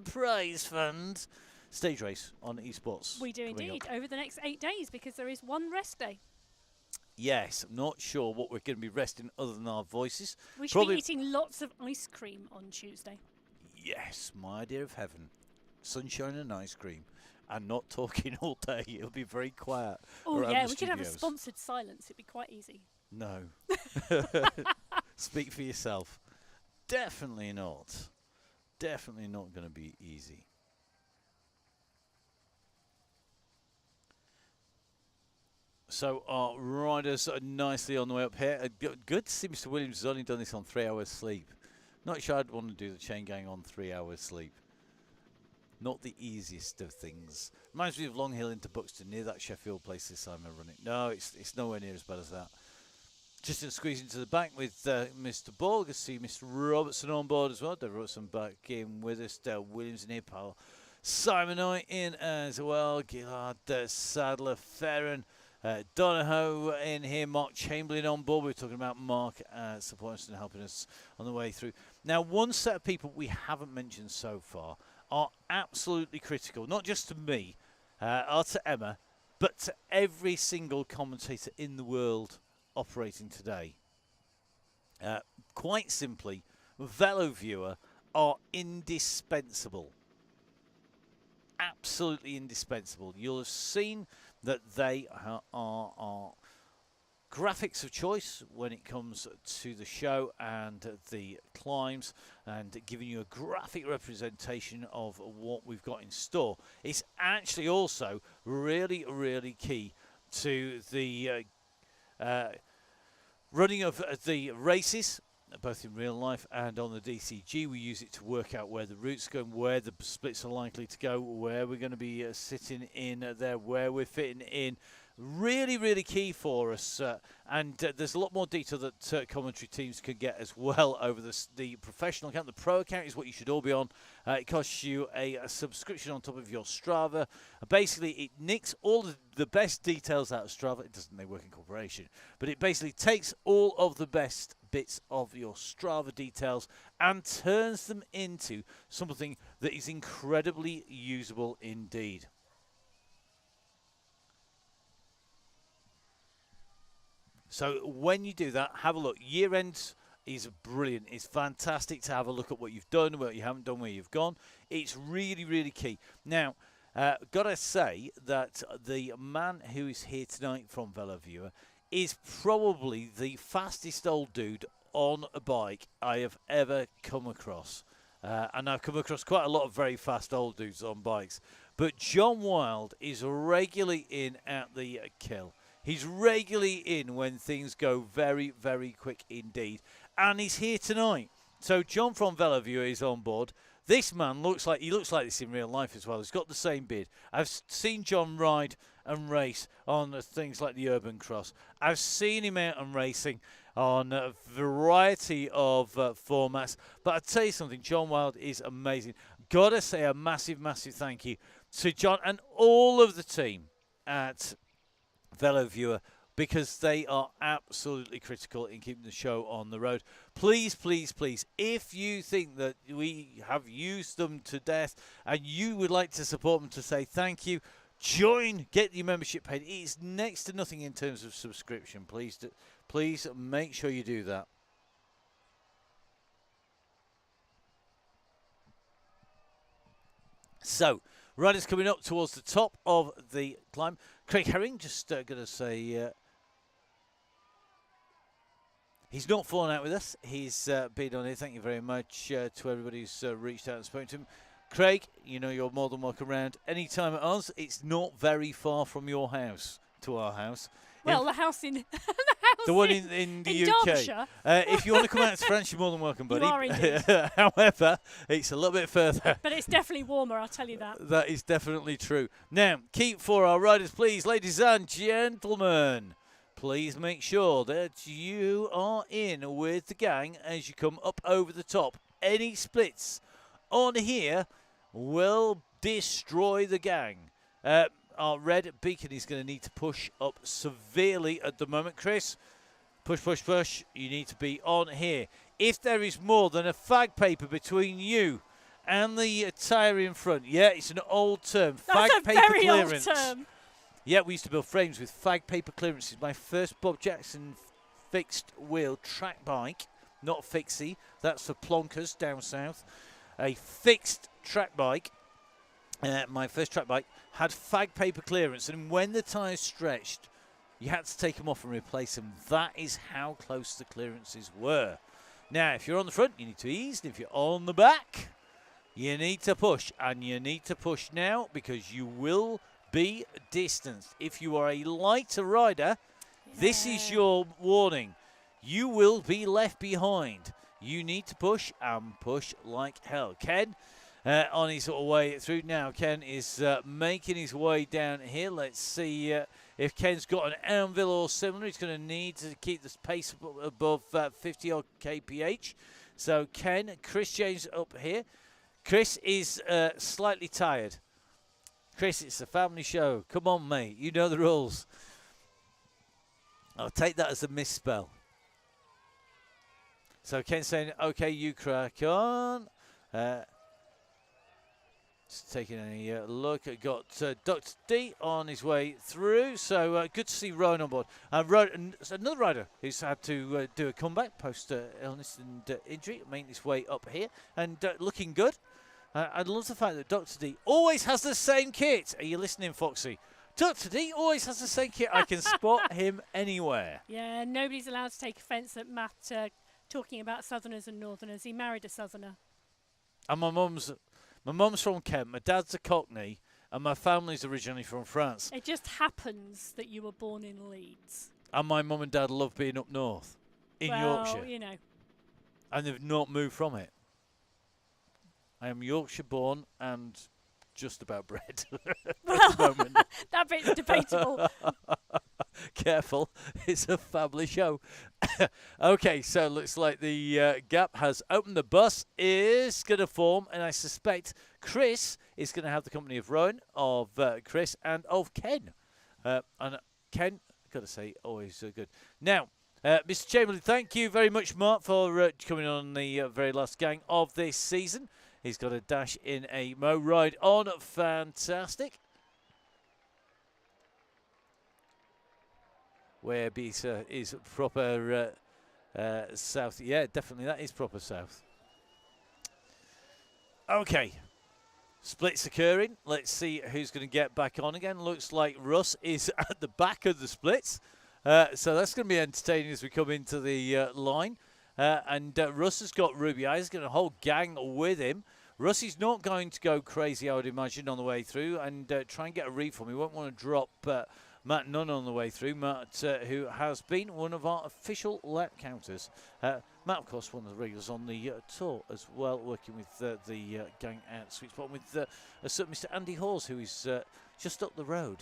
prize fund stage race on eSports. We do indeed, over the next 8 days, because there is one rest day. Yes, I'm not sure what we're going to be resting other than our voices. We should be eating lots of ice cream on Tuesday. Yes, my idea of heaven. Sunshine and ice cream. And not talking all day. It'll be very quiet. Oh, yeah, we could have a sponsored silence. It'd be quite easy. No. Speak for yourself. Definitely not. Definitely not going to be easy. So our riders are nicely on the way up here. Good to see Mr. Williams has only done this on 3 hours sleep. Not sure I'd want to do the Chaingang on 3 hours sleep. Not the easiest of things. Reminds me of Long Hill into Buxton, near that Sheffield place this time I'm running. No, it's nowhere near as bad as that. Just to squeeze into the back with Mr. Ball. I see Mr. Robertson on board as well. Dave Robertson back in with us. Dale Williams in here. Pal Simon Knight in as well. Gillard Sadler, Ferren. Donahoe in here, Mark Chamberlain on board. We were talking about Mark supporting us and helping us on the way through. Now, one set of people we haven't mentioned so far are absolutely critical, not just to me or to Emma, but to every single commentator in the world operating today. Quite simply, VeloViewer are indispensable. Absolutely indispensable. You'll have seen that they are our graphics of choice when it comes to the show and the climbs, and giving you a graphic representation of what we've got in store. It's actually also really, really key to the running of the races, both in real life and on the DCG. We use it to work out where the routes go, where the splits are likely to go, where we're going to be sitting in there, where we're fitting in. Really, really key for us. And there's a lot more detail that commentary teams can get as well over the professional account. The pro account is what you should all be on. It costs you a subscription on top of your Strava. Basically, it nicks all the best details out of Strava. It doesn't, they work in corporation. But it basically takes all of the best bits of your Strava details and turns them into something that is incredibly usable indeed. So when you do that, have a look. Year end is brilliant. It's fantastic to have a look at what you've done, what you haven't done, where you've gone. It's really, really key. Now, Gotta say that the man who is here tonight from Velaviewer is probably the fastest old dude on a bike I have ever come across. And I've come across quite a lot of very fast old dudes on bikes. But John Wild is regularly in at the kill. He's regularly in when things go very, very quick indeed. And he's here tonight. So John from Velaviewer is on board. This man looks like this in real life as well. He's got the same beard. I've seen John ride and race on things like the Urban Cross. I've seen him out and racing on a variety of formats. But I tell you something, John Wild is amazing. Gotta say a massive, massive thank you to John and all of the team at Velaviewer, because they are absolutely critical in keeping the show on the road. Please, please, please, if you think that we have used them to death and you would like to support them, to say thank you, join, get your membership paid. It is next to nothing in terms of subscription. Please make sure you do that. So, riders coming up towards the top of the climb. Craig Herring, just going to say he's not fallen out with us. He's been on here. Thank you very much to everybody who's reached out and spoken to him. Craig, you know you're more than welcome around anytime at us. It's not very far from your house to our house. Well, the house in the one in the UK. Derbyshire. If you want to come out to France, you're more than welcome, buddy. You are indeed. However, it's a little bit further. But it's definitely warmer, I'll tell you that. That is definitely true. Now, keep for our riders, please, ladies and gentlemen. Please make sure that you are in with the gang as you come up over the top. Any splits on here will destroy the gang. Our red beacon is going to need to push up severely at the moment. Chris, push, push, push. You need to be on here. If there is more than a fag paper between you and the tyre in front, yeah, it's an old term. That's fag a paper very clearance. old term. Yeah, we used to build frames with fag paper clearances. My first Bob Jackson fixed wheel track bike, not fixie. That's for plonkers down south. A fixed track bike. My first track bike had fag paper clearance, and when the tyres stretched, you had to take them off and replace them. That is how close the clearances were. Now, if you're on the front, you need to ease, and if you're on the back, you need to push, and you need to push now because you will be distanced. If you are a lighter rider, this is your warning. You will be left behind. You need to push and push like hell. Ken, on his way through now. Ken is making his way down here. Let's see if Ken's got an anvil or similar. He's going to need to keep the pace above 50 odd kph. So Ken, Chris James up here. Chris is slightly tired. Chris, it's a family show. Come on, mate. You know the rules. I'll take that as a misspell. So Ken's saying, okay, you crack on. Just taking a look. I got Dr. D on his way through. So good to see Rowan on board. Another rider who's had to do a comeback post illness and injury, making his way up here and looking good. I love the fact that Dr. D always has the same kit. Are you listening, Foxy? Dr. D always has the same kit. I can spot him anywhere. Yeah, nobody's allowed to take offence at Matt talking about Southerners and Northerners. He married a Southerner. And my mum's from Kent, my dad's a Cockney, and my family's originally from France. It just happens that you were born in Leeds. And my mum and dad love being up north, in Yorkshire. You know. And they've not moved from it. I am Yorkshire born and just about bred at the moment. That bit's debatable. Careful, it's a family show. Okay, so looks like the gap has opened. The bus is going to form, and I suspect Chris is going to have the company of Rowan, of Chris, and of Ken. And Ken, got to say, always good. Now, Mr. Chamberlain, thank you very much, Mark, for coming on the very last gang of this season. He's got a dash in a Mo ride on. Fantastic. Where Bisa is proper south. Yeah, definitely that is proper south. Okay. Splits occurring. Let's see who's going to get back on again. Looks like Russ is at the back of the splits. So that's going to be entertaining as we come into the line. And Russ has got Ruby Eyes. He's got a whole gang with him. Russ is not going to go crazy, I would imagine, on the way through and try and get a read for him. He won't want to drop Matt Nunn on the way through. Matt, who has been one of our official lap counters. Matt, of course, one of the regulars on the tour as well, working with the gang at Sweet Spot with a certain Mr. Andy Hawes, who is just up the road.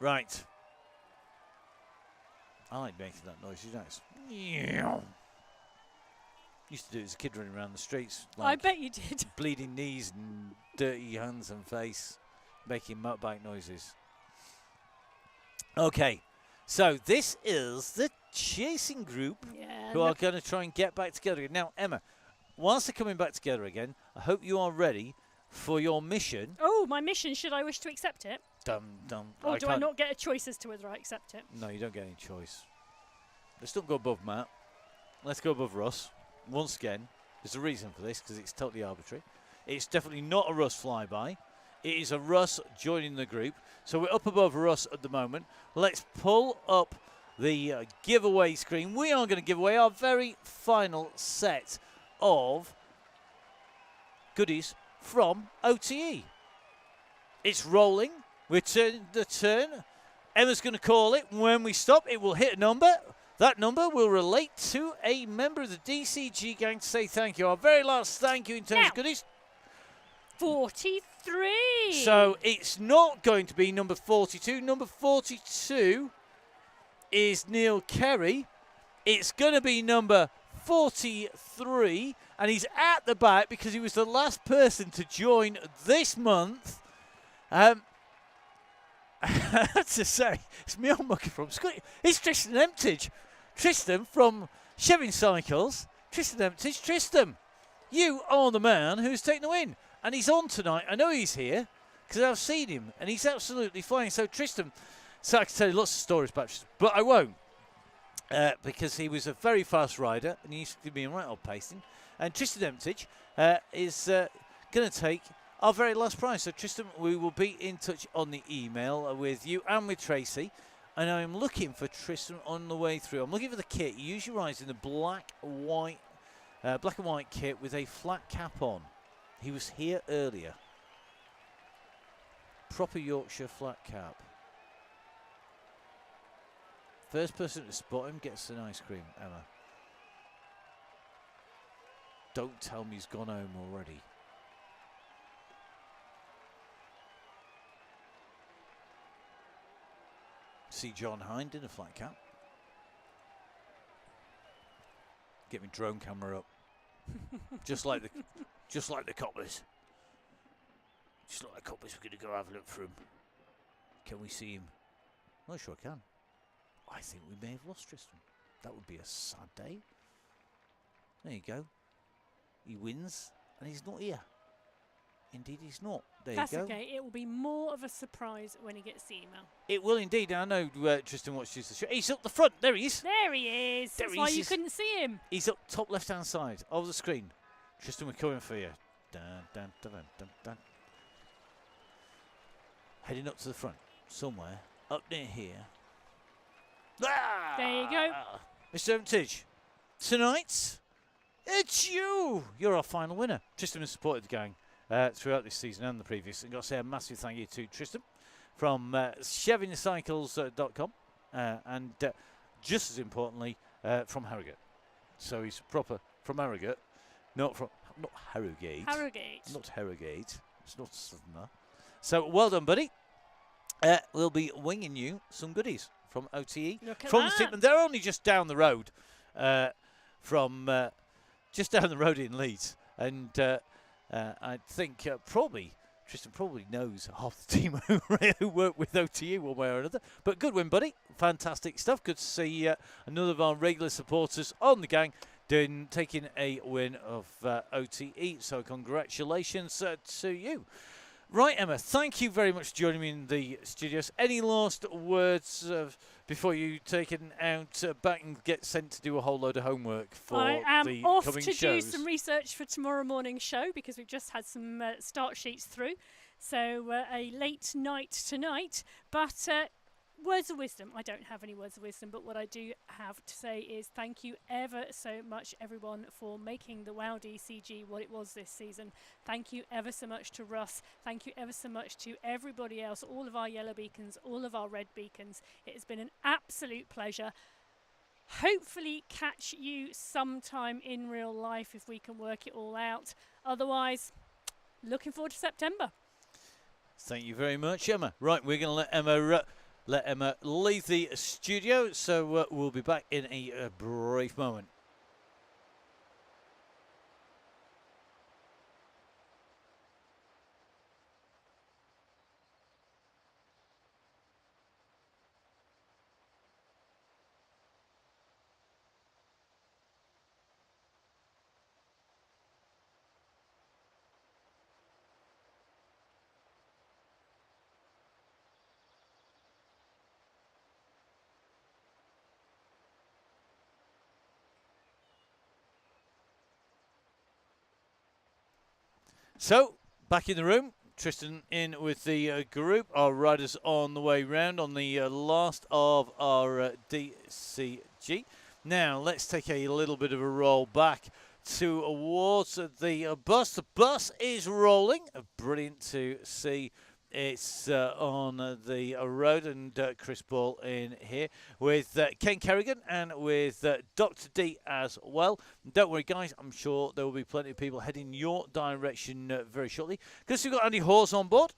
Right. I like making that noise, you know. Used to do it as a kid running around the streets. Like I bet you did. Bleeding knees and dirty hands and face, making motorbike noises. Okay, so this is the chasing group who are going to try and get back together again. Now, Emma, whilst they're coming back together again, I hope you are ready for your mission. Oh, my mission, should I wish to accept it? Dum, dum. Or do I not get a choice as to whether I accept it? No, you don't get any choice. Let's not go above Matt. Let's go above Russ. Once again, there's a reason for this because it's totally arbitrary. It's definitely not a Russ flyby. It is a Russ joining the group. So we're up above Russ at the moment. Let's pull up the giveaway screen. We are going to give away our very final set of goodies from OTE. It's rolling. We're turning the turn. Emma's going to call it. When we stop, it will hit a number. That number will relate to a member of the DCG gang to say thank you. Our very last thank you in terms of goodies. 43. So it's not going to be number 42. Number 42 is Neil Kerry. It's going to be number 43. And he's at the back because he was the last person to join this month. To say, it's me old mucker from Scotland. It's Tristan Emptage. Tristan from Chevin Cycles. Tristan Emptage. Tristan, you are the man who's taken the win. And he's on tonight. I know he's here because I've seen him. And he's absolutely flying. So Tristan, so I can tell you lots of stories about Tristan, but I won't. Because he was a very fast rider. And he used to give me a right old pasting. And Tristan Emptage is going to take our very last prize. So Tristan, we will be in touch on the email with you and with Tracy. And I'm looking for Tristan on the way through. I'm looking for the kit. He usually rides in the black and white kit with a flat cap on. He was here earlier. Proper Yorkshire flat cap. First person to spot him gets an ice cream, Emma. Don't tell me he's gone home already. See John Hind in a flat cap. Get my drone camera up. just like the coppers. Just like the coppers, we're going to go have a look for him. Can we see him? Not sure I can. I think we may have lost Tristan. That would be a sad day. There you go. He wins and he's not here. Indeed, he's not. There That's you go. okay. It will be more of a surprise when he gets the email. It will indeed. I know Tristan watches the show. He's up the front. There he is. There he is. That's why you couldn't see him. He's up top left-hand side of the screen. Tristan, we're coming for you. Dun, dun, dun, dun, dun, dun. Heading up to the front somewhere. Up near here. Ah! There you go. Mr. Emptage, tonight, it's you. You're our final winner. Tristan has supported the gang throughout this season and the previous. And got to say a massive thank you to Tristan from chevincycles.com and just as importantly from Harrogate. So he's proper from Harrogate, not Harrogate. Not Harrogate. It's not Southerner. So well done, buddy. We'll be winging you some goodies from OTE from the team, and they're only just down the road just down the road in Leeds, and I think Tristan probably knows half the team who work with OTE one way or another. But good win, buddy. Fantastic stuff. Good to see another of our regular supporters on the gang taking a win of OTE. So congratulations to you. Right, Emma, thank you very much for joining me in the studios. Any last words before you take it out back and get sent to do a whole load of homework I for am the off coming to do shows? some research for tomorrow morning's show because we've just had some start sheets through. So a late night tonight. But words of wisdom. I don't have any words of wisdom, but what I do have to say is thank you ever so much, everyone, for making the WOW DCG what it was this season. Thank you ever so much to Russ. Thank you ever so much to everybody else, all of our yellow beacons, all of our red beacons. It has been an absolute pleasure. Hopefully catch you sometime in real life if we can work it all out. Otherwise, looking forward to September. Thank you very much, Emma. Right, we're going to let Emma leave the studio, so we'll be back in a brief moment. So, back in the room, Tristan in with the group. Our riders on the way round on the last of our DCG. Now, let's take a little bit of a roll back towards the bus. The bus is rolling. Brilliant to see. It's on the road, and Chris Ball in here with Ken Kerrigan and with Dr. D as well. Don't worry, guys, I'm sure there will be plenty of people heading your direction very shortly. Because we've got Andy Hawes on board,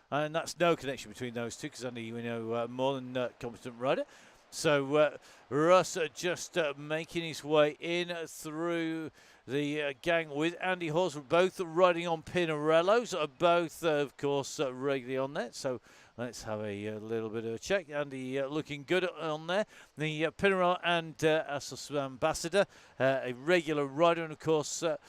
and that's no connection between those two, because Andy, we know, more than competent rider. So Russ just making his way in through the gang with Andy Hawes. We're both riding on Pinarellos, both, of course, regularly on there. So let's have a little bit of a check. Andy looking good on there. The Pinarello and Asos Ambassador, a regular rider, and of course, a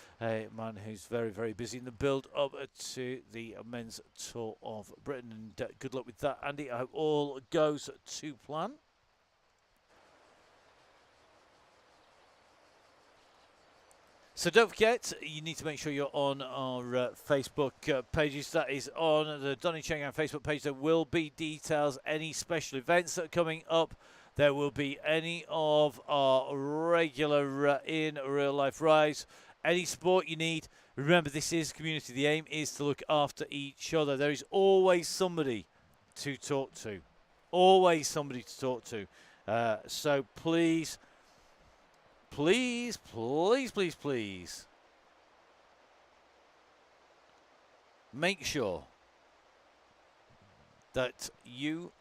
man who's very, very busy in the build up to the Men's Tour of Britain. And good luck with that, Andy. I hope all goes to plan. So don't forget, you need to make sure you're on our Facebook pages. That is on the Donny Chaingang Facebook page. There will be details, any special events that are coming up. There will be any of our regular in real life rides. Any support you need. Remember, this is community. The aim is to look after each other. There is always somebody to talk to. Always somebody to talk to. So please, please, please, please, please make sure that you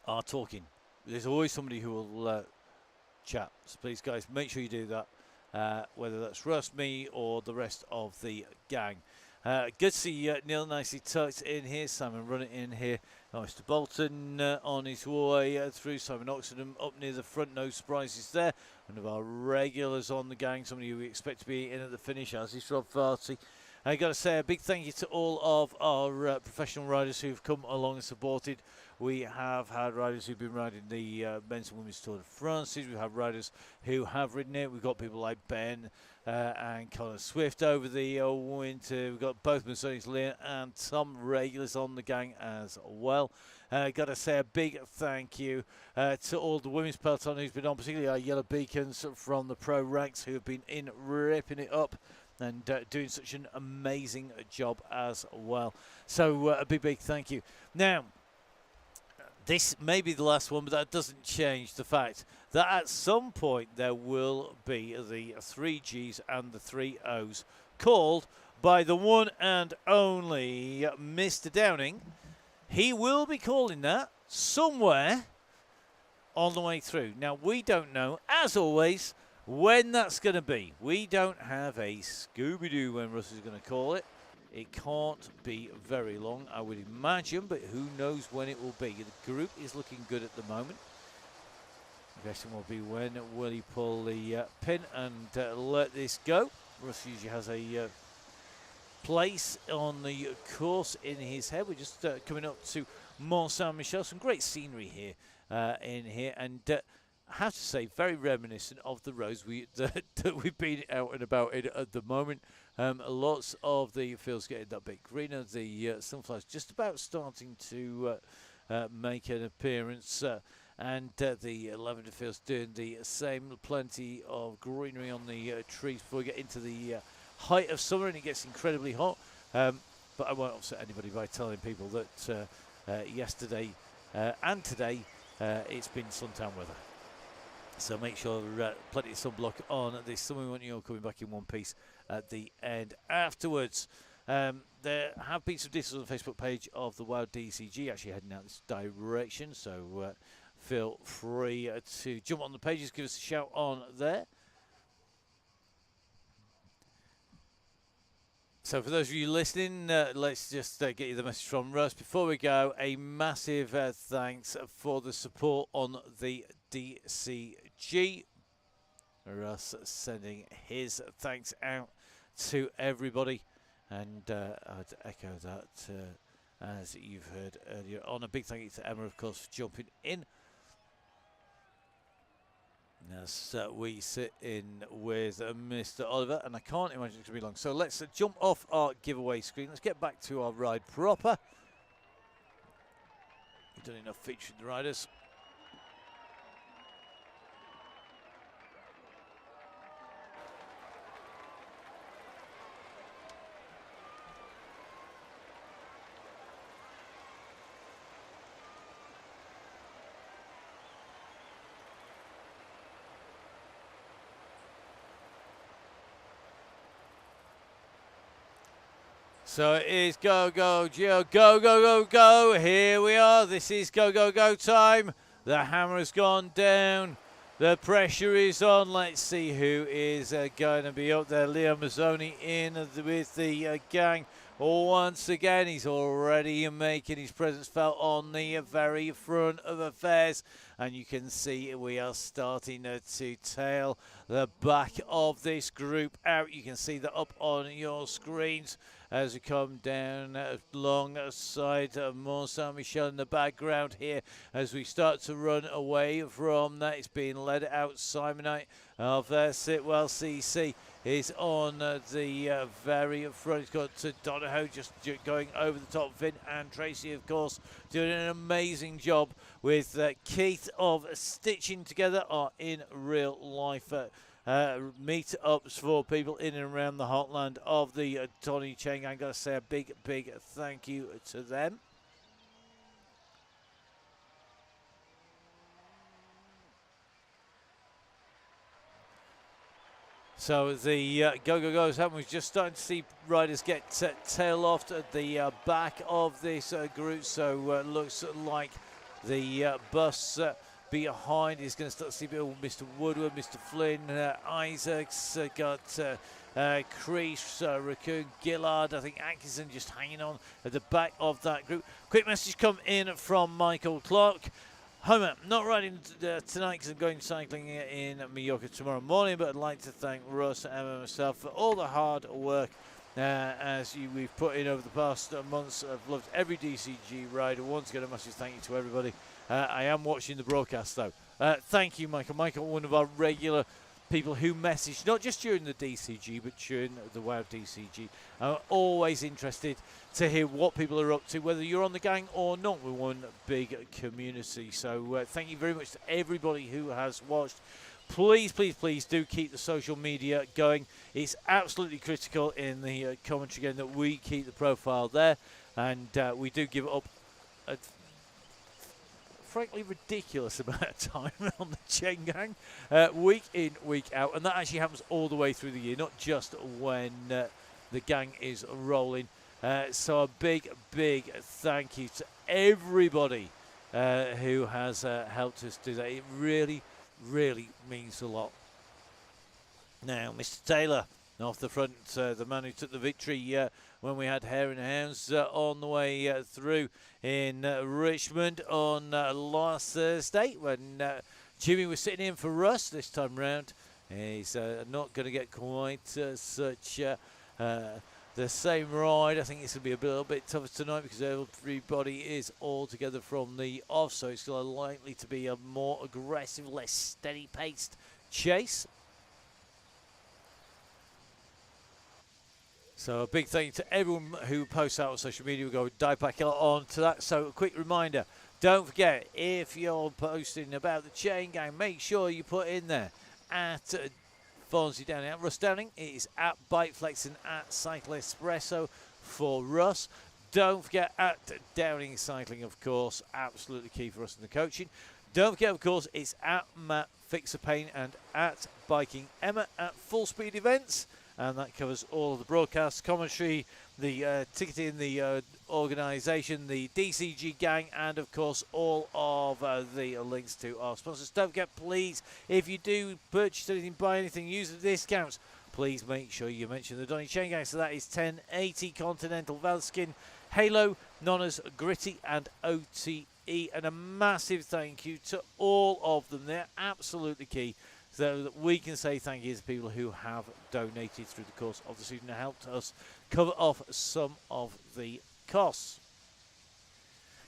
are talking. There's always somebody who will chat. So please, guys, make sure you do that, whether that's Russ, me, or the rest of the gang. Good to see Neil nicely tucked in here. Simon running in here. Mr. Bolton on his way through. Simon Oxenham up near the front. No surprises there. One of our regulars on the gang. Somebody who we expect to be in at the finish, as is Rob Farty. I got to say a big thank you to all of our professional riders who've come along and supported. We have had riders who've been riding the men's and women's Tour de France. We have riders who have ridden it. We've got people like Ben and Colin Swift over the winter. We've got both Mercedes Lynn and some regulars on the gang as well. Got to say a big thank you to all the women's peloton who's been on, particularly our yellow beacons from the pro ranks who have been in ripping it up and doing such an amazing job as well. So a big, big thank you. Now, this may be the last one, but that doesn't change the fact that at some point there will be the 3 Gs and the 3 Os called by the one and only Mr. Downing. He will be calling that somewhere on the way through. Now, we don't know, as always, when that's going to be. We don't have a Scooby-Doo when Russ is going to call it. It can't be very long, I would imagine, but who knows when it will be. The group is looking good at the moment. The question will be when will he pull the pin and let this go. Russ usually has a place on the course in his head. We're just coming up to Mont Saint-Michel. Some great scenery here in here, and I have to say, very reminiscent of the roads that we've been out and about in at the moment. Lots of the fields getting that bit greener. The sunflowers just about starting to make an appearance. And the lavender fields doing the same. Plenty of greenery on the trees before we get into the height of summer, and it gets incredibly hot. But I won't upset anybody by telling people that yesterday and today it's been suntan weather. So make sure plenty of sunblock on this summer. We want you all coming back in one piece at the end afterwards. There have been some details on the Facebook page of the Wild DCG actually heading out this direction, so feel free to jump on the pages, give us a shout on there. So for those of you listening, let's just get you the message from Russ. Before we go, a massive thanks for the support on the DCG. Russ sending his thanks out to everybody. And I'd echo that as you've heard earlier on. A big thank you to Emma, of course, for jumping in. As we sit in with Mr. Oliver, and I can't imagine it's going to be long. So let's jump off our giveaway screen. Let's get back to our ride proper. We've done enough featuring the riders. So it is go, go, Gio, go, go, go, go. Here we are. This is go, go, go time. The hammer has gone down. The pressure is on. Let's see who is going to be up there. Leo Mazzoni in with the gang. Once again, he's already making his presence felt on the very front of affairs. And you can see we are starting to tail the back of this group out. You can see that up on your screens as we come down alongside Mont Saint-Michel in the background here as we start to run away from that. It's being led out. Simonite of Sitwell CC is on the very front. He's got Donahoe just going over the top. Vin and Tracy, of course, doing an amazing job with Keith of stitching together our in real life meetups for people in and around the heartland of the Donny Chaingang. I've got to say a big thank you to them. So the go-go-go's happened. We're just starting to see riders get tail off at the back of this group. So looks like the bus behind is going to start to see Mr. Woodward, Mr. Flynn, Isaacs, got Crease, Raccoon, Gillard, I think Atkinson just hanging on at the back of that group. Quick message come in from Michael Clark. Homer, not riding tonight because I'm going cycling in Mallorca tomorrow morning, but I'd like to thank Russ, Emma, and myself for all the hard work we've put in over the past months. I've loved every DCG ride. Once again, a massive thank you to everybody. I am watching the broadcast, though. Thank you, Michael. Michael, one of our regular people who message, not just during the DCG, but during the WOW DCG. I'm always interested to hear what people are up to, whether you're on the gang or not. We're one big community. So thank you very much to everybody who has watched. Please, please, please do keep the social media going. It's absolutely critical in the commentary again that we keep the profile there. And we do give up a frankly ridiculous amount of time on the Chaingang, week in, week out, and that actually happens all the way through the year, not just when the gang is rolling. So a big thank you to everybody who has helped us do that. It really means a lot. Now, Mr. Taylor off the front, the man who took the victory when we had Hare and Hounds on the way through in Richmond on last Thursday when Jimmy was sitting in for Russ this time round. He's not going to get quite such the same ride. I think it's going to be a little bit tougher tonight because everybody is all together from the off, so it's likely to be a more aggressive, less steady-paced chase. So a big thank you to everyone who posts out on social media. We'll go dive back on to that. So a quick reminder, don't forget, if you're posting about the Chaingang, make sure you put in there at Fonzie Downing, at Russ Downing. It is at Bikeflex and at Cycle Espresso for Russ. Don't forget at Downing Cycling, of course, absolutely key for us in the coaching. Don't forget, of course, it's at Matt Fixer Pain and at Biking Emma at Full Speed Events. And that covers all of the broadcast commentary, the ticketing, the organisation, the DCG gang, and of course all of the links to our sponsors. Don't forget, please, if you do purchase anything, buy anything, use the discounts, please make sure you mention the Donny Chaingang. So that is 1080 Continental Valskin, Halo, Nonnas, Gritty, and OTE. And a massive thank you to all of them. They're absolutely key, so that we can say thank you to people who have donated through the course of the season and helped us cover off some of the costs.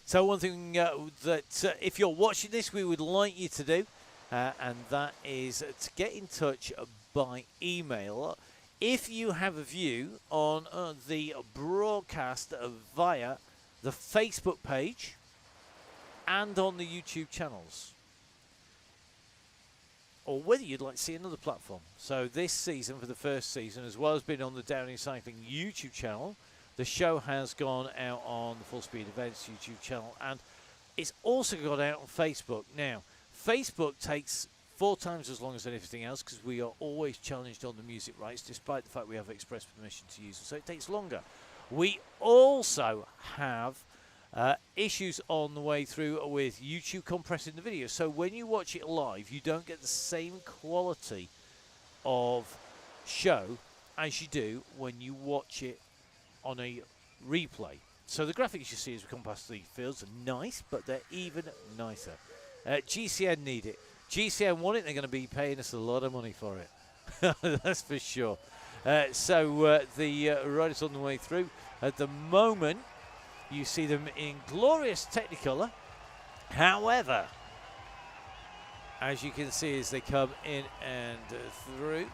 So one thing that if you're watching this, we would like you to do, and that is to get in touch by email if you have a view on the broadcast via the Facebook page and on the YouTube channels, or whether you'd like to see another platform. So this season, for the first season, as well as being on the Downing Cycling YouTube channel, the show has gone out on the Full Speed Events YouTube channel, and it's also gone out on Facebook. Now, Facebook takes 4 times as long as anything else because we are always challenged on the music rights, despite the fact we have express permission to use them, so it takes longer. We also have issues on the way through with YouTube compressing the video. So when you watch it live, you don't get the same quality of show as you do when you watch it on a replay. So the graphics you see as we come past the fields are nice, but they're even nicer. GCN need it. GCN want it. They're going to be paying us a lot of money for it. That's for sure. So the riders on the way through. At the moment, you see them in glorious Technicolor. However, as you can see as they come in and through,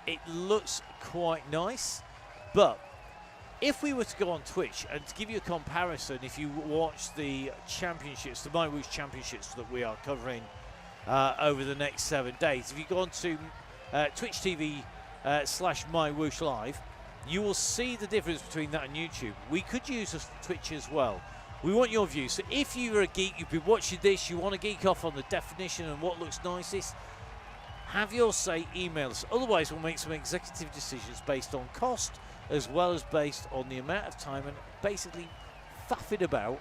it looks quite nice. But if we were to go on Twitch and to give you a comparison, if you watch the championships, the My Woosh championships that we are covering over the next 7 days, if you go on to Twitch TV / My Woosh Live, you will see the difference between that and YouTube. We could use Twitch as well. We want your view. So if you're a geek, you've been watching this, you want to geek off on the definition and what looks nicest, have your say, email us. Otherwise, we'll make some executive decisions based on cost as well as based on the amount of time and basically faffing about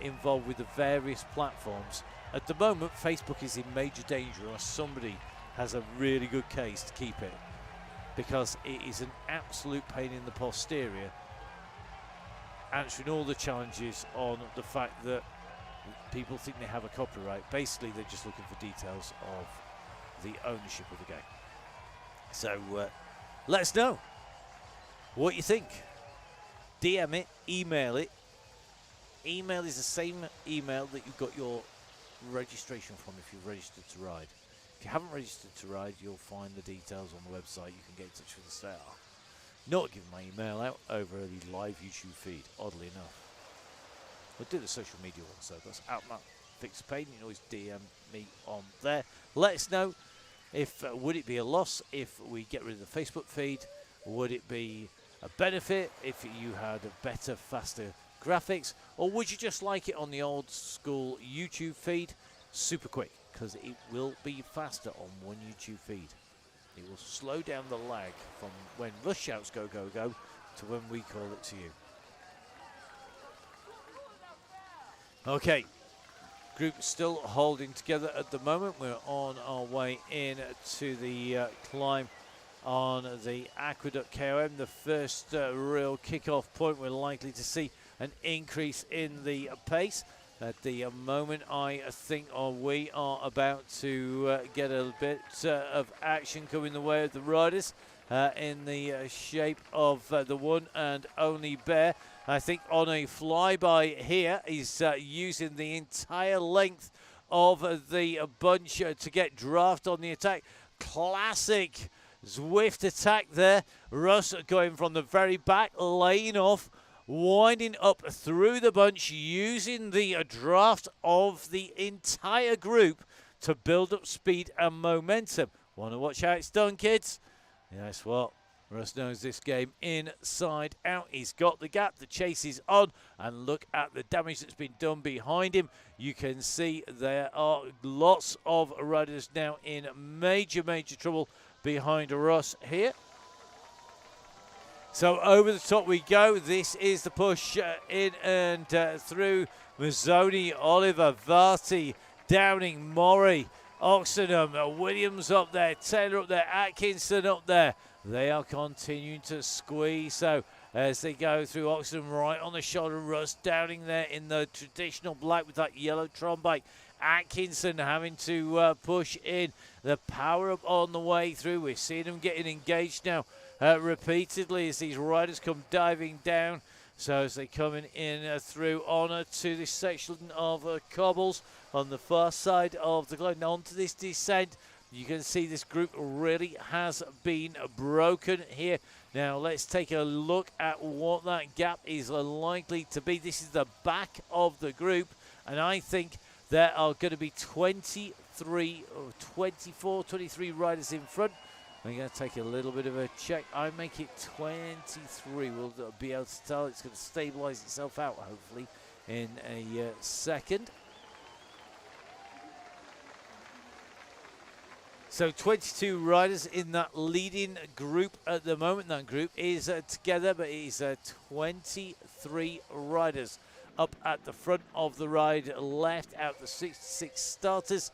involved with the various platforms. At the moment, Facebook is in major danger unless somebody has a really good case to keep it, because it is an absolute pain in the posterior, answering all the challenges on the fact that people think they have a copyright. Basically, they're just looking for details of the ownership of the game. So let us know what you think. DM it, email it. Email is the same email that you got your registration from if you've registered to ride. If you haven't registered to ride, you'll find the details on the website. You can get in touch with the star. Not giving my email out over the live YouTube feed, oddly enough. We'll do the social media one, so that's @MattFixPain. You can always DM me on there. Let us know if would it be a loss if we get rid of the Facebook feed? Would it be a benefit if you had a better, faster graphics? Or would you just like it on the old school YouTube feed? Super quick, because it will be faster on one YouTube feed. It will slow down the lag from when Rush shouts go, go, go to when we call it to you. Okay, group still holding together at the moment. We're on our way in to the climb on the Aqueduct KOM, the first real kickoff point. We're likely to see an increase in the pace. At the moment, I think we are about to get a bit of action coming the way of the riders. in the shape of the one and only Bear. I think on a flyby here, he's using the entire length of the bunch to get draft on the attack. Classic Zwift attack there. Russ going from the very back, laying off, winding up through the bunch, using the draft of the entire group to build up speed and momentum. Want to watch how it's done, kids? Yes, well, Russ knows this game inside out. He's got the gap. The chase is on. And look at the damage that's been done behind him. You can see there are lots of riders now in major, major trouble behind Russ here. So over the top we go. This is the push in and through Mazzoni, Oliver, Varty, Downing, Murray, Oxenham, Williams up there, Taylor up there, Atkinson up there. They are continuing to squeeze. So as they go through, Oxenham right on the shoulder, Russ Downing there in the traditional black with that yellow Tron bike. Atkinson having to push in. The power up on the way through. We're seeing them getting engaged now repeatedly as these riders come diving down. So as they coming in through on to this section of cobbles on the far side of the globe. Now onto this descent, you can see this group really has been broken here. Now let's take a look at what that gap is likely to be. This is the back of the group, and I think there are going to be 23 or 24, 23 riders in front. I'm going to take a little bit of a check. I make it 23. We'll be able to tell. It's going to stabilize itself out, hopefully, in a second. So 22 riders in that leading group at the moment. That group is together, but it is 23 riders up at the front of the ride, left out the 66 starters.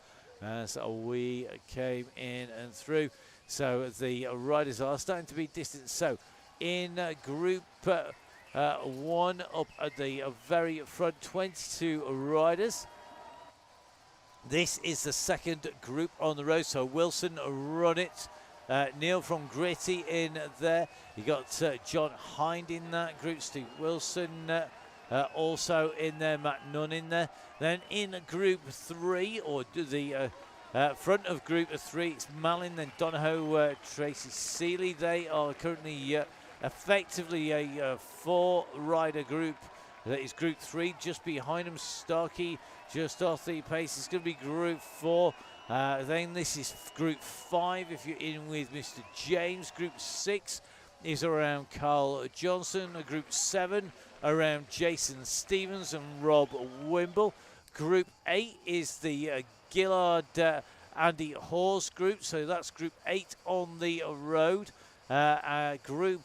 So we came in and through. So the riders are starting to be distant. So in group one up at the very front, 22 riders. This is the second group on the road. So Wilson run it. Neil from Gritty in there. You got John Hind in that group. Steve Wilson also in there. Matt Nunn in there. Then in group three, or the front of group three, it's Malin, then Donahoe, Tracy Seeley. They are currently effectively a four-rider group. That is group three. Just behind them, Starkey, just off the pace. It's going to be group four. Then this is group five if you're in with Mr. James. Group six is around Carl Johnson. Group seven around Jason Stevens and Rob Wimble. Group eight is the Gillard Andy Hawes group. So that's group eight on the road. Group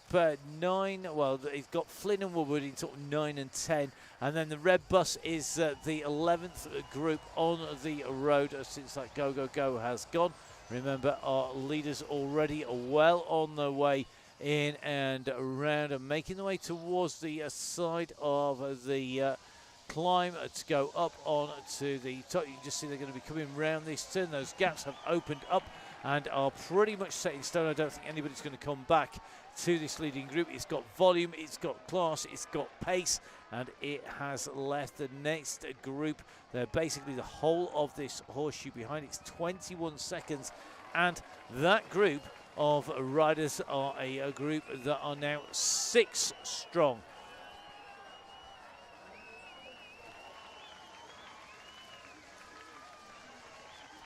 9, well, it's got Flynn and Woodward in sort of 9 and 10, and then the red bus is the 11th group on the road since that Go Go Go has gone. Remember, our leaders already well on their way in and around and making their way towards the side of the climb to go up on to the top. You can just see they're going to be coming round this turn. Those gaps have opened up and are pretty much set in stone. I don't think anybody's going to come back to this leading group. It's got volume, it's got class, it's got pace, and it has left the next group. They're basically the whole of this horseshoe behind. It's 21 seconds, and that group of riders are a group that are now 6 strong.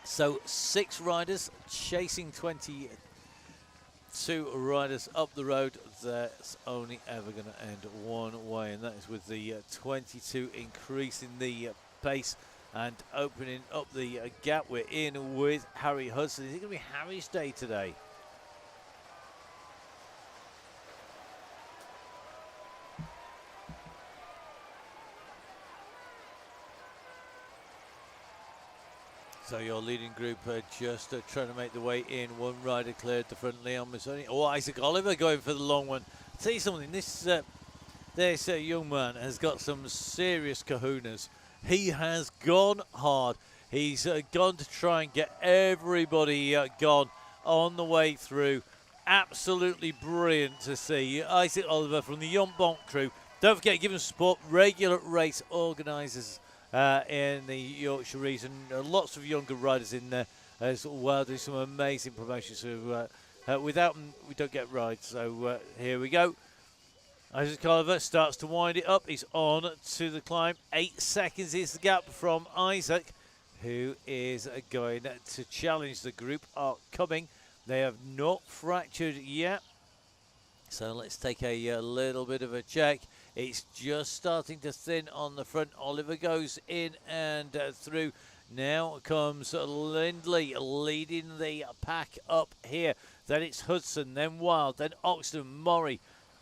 So 6 riders chasing 22 riders up the road. That's only ever going to end one way, and that is with the 22 increasing the pace and opening up the gap. We're in with Harry Hudson. Is it going to be Harry's day today? So your leading group just trying to make the way in. One rider cleared the front, Leon Mazzoni. Oh, Isaac Oliver going for the long one. I'll tell you something, this young man has got some serious kahunas. He has gone hard. He's gone to try and get everybody gone on the way through. absolutely brilliant to see. Isaac Oliver from the Young Bonk crew. Don't forget, give them support. Regular race organisers in the Yorkshire region. Lots of younger riders in there as well, doing some amazing promotions. So without them, we don't get rides. So here we go. Isaac Oliver starts to wind it up. He's on to the climb. 8 seconds is the gap from Isaac, who is going to challenge. The group are coming. They have not fractured yet. So let's take a little bit of a check. It's just starting to thin on the front. Oliver goes in and through. Now comes Lindley leading the pack up here. Then it's Hudson, then Wild, then Oxton, Murray,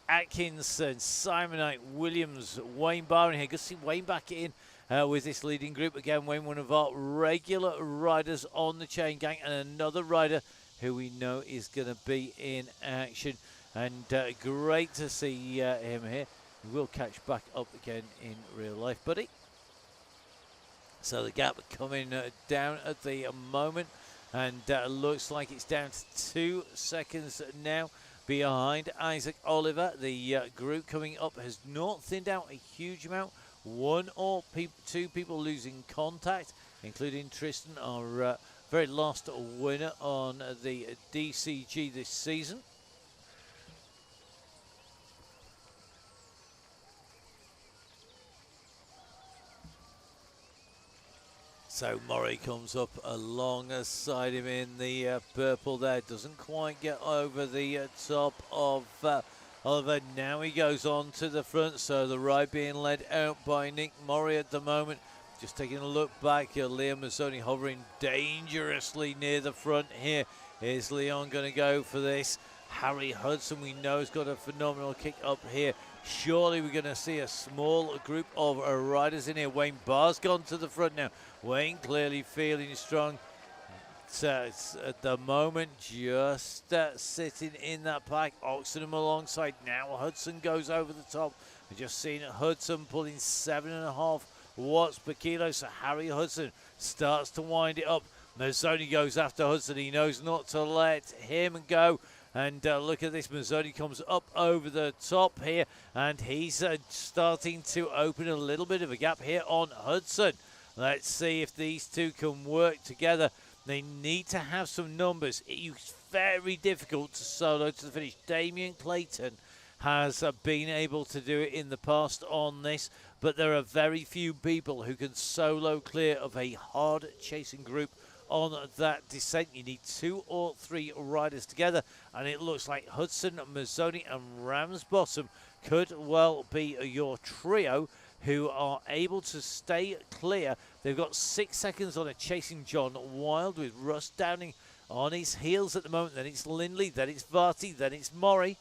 Atkinson, Simonite, Williams, Wayne Barron here. Good to see Wayne back in with this leading group. Again, Wayne, one of our regular riders on the Chaingang, and another rider who we know is going to be in action. And great to see him here. He will catch back up again in real life, buddy. So the gap coming down at the moment, and looks like it's down to 2 seconds now behind Isaac Oliver. The group coming up has not thinned out a huge amount. One or two people losing contact, including Tristan, our very last winner on the DCG this season. So Murray comes up alongside him in the purple there. Doesn't quite get over the top of Oliver. Now he goes on to the front. So the ride being led out by Nick Murray at the moment. Just taking a look back here. Liam Mazzoni hovering dangerously near the front here. Is Leon going to go for this? Harry Hudson, we know, has got a phenomenal kick up here. Surely we're going to see a small group of riders in here. Wayne Barr's gone to the front now. Wayne clearly feeling strong. So it's at the moment just sitting in that pack. Oxenham alongside now. Hudson goes over the top. We've just seen Hudson pulling 7.5 watts per kilo. So Harry Hudson starts to wind it up. Mazzoni goes after Hudson. He knows not to let him go. And look at this, Mazzoni comes up over the top here, and he's starting to open a little bit of a gap here on Hudson. Let's see if these two can work together. They need to have some numbers. It's very difficult to solo to the finish. Damien Clayton has been able to do it in the past on this, but there are very few people who can solo clear of a hard chasing group on that descent. You need 2 or 3 riders together, and it looks like Hudson, Mazzoni and Ramsbottom could well be your trio who are able to stay clear. They've got 6 seconds on a chasing John Wild with Russ Downing on his heels at the moment. Then it's Lindley, then it's Varty, then it's Murray.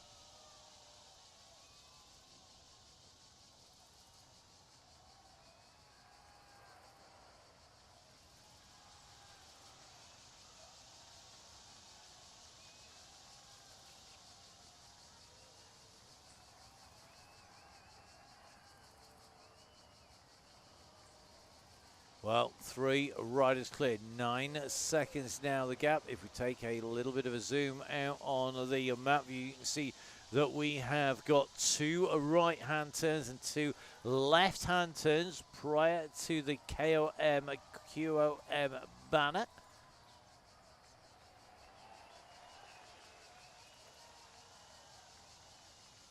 Well, 3 riders cleared, 9 seconds now the gap. If we take a little bit of a zoom out on the map, you can see that we have got 2 right-hand turns and 2 left-hand turns prior to the KOM QOM banner.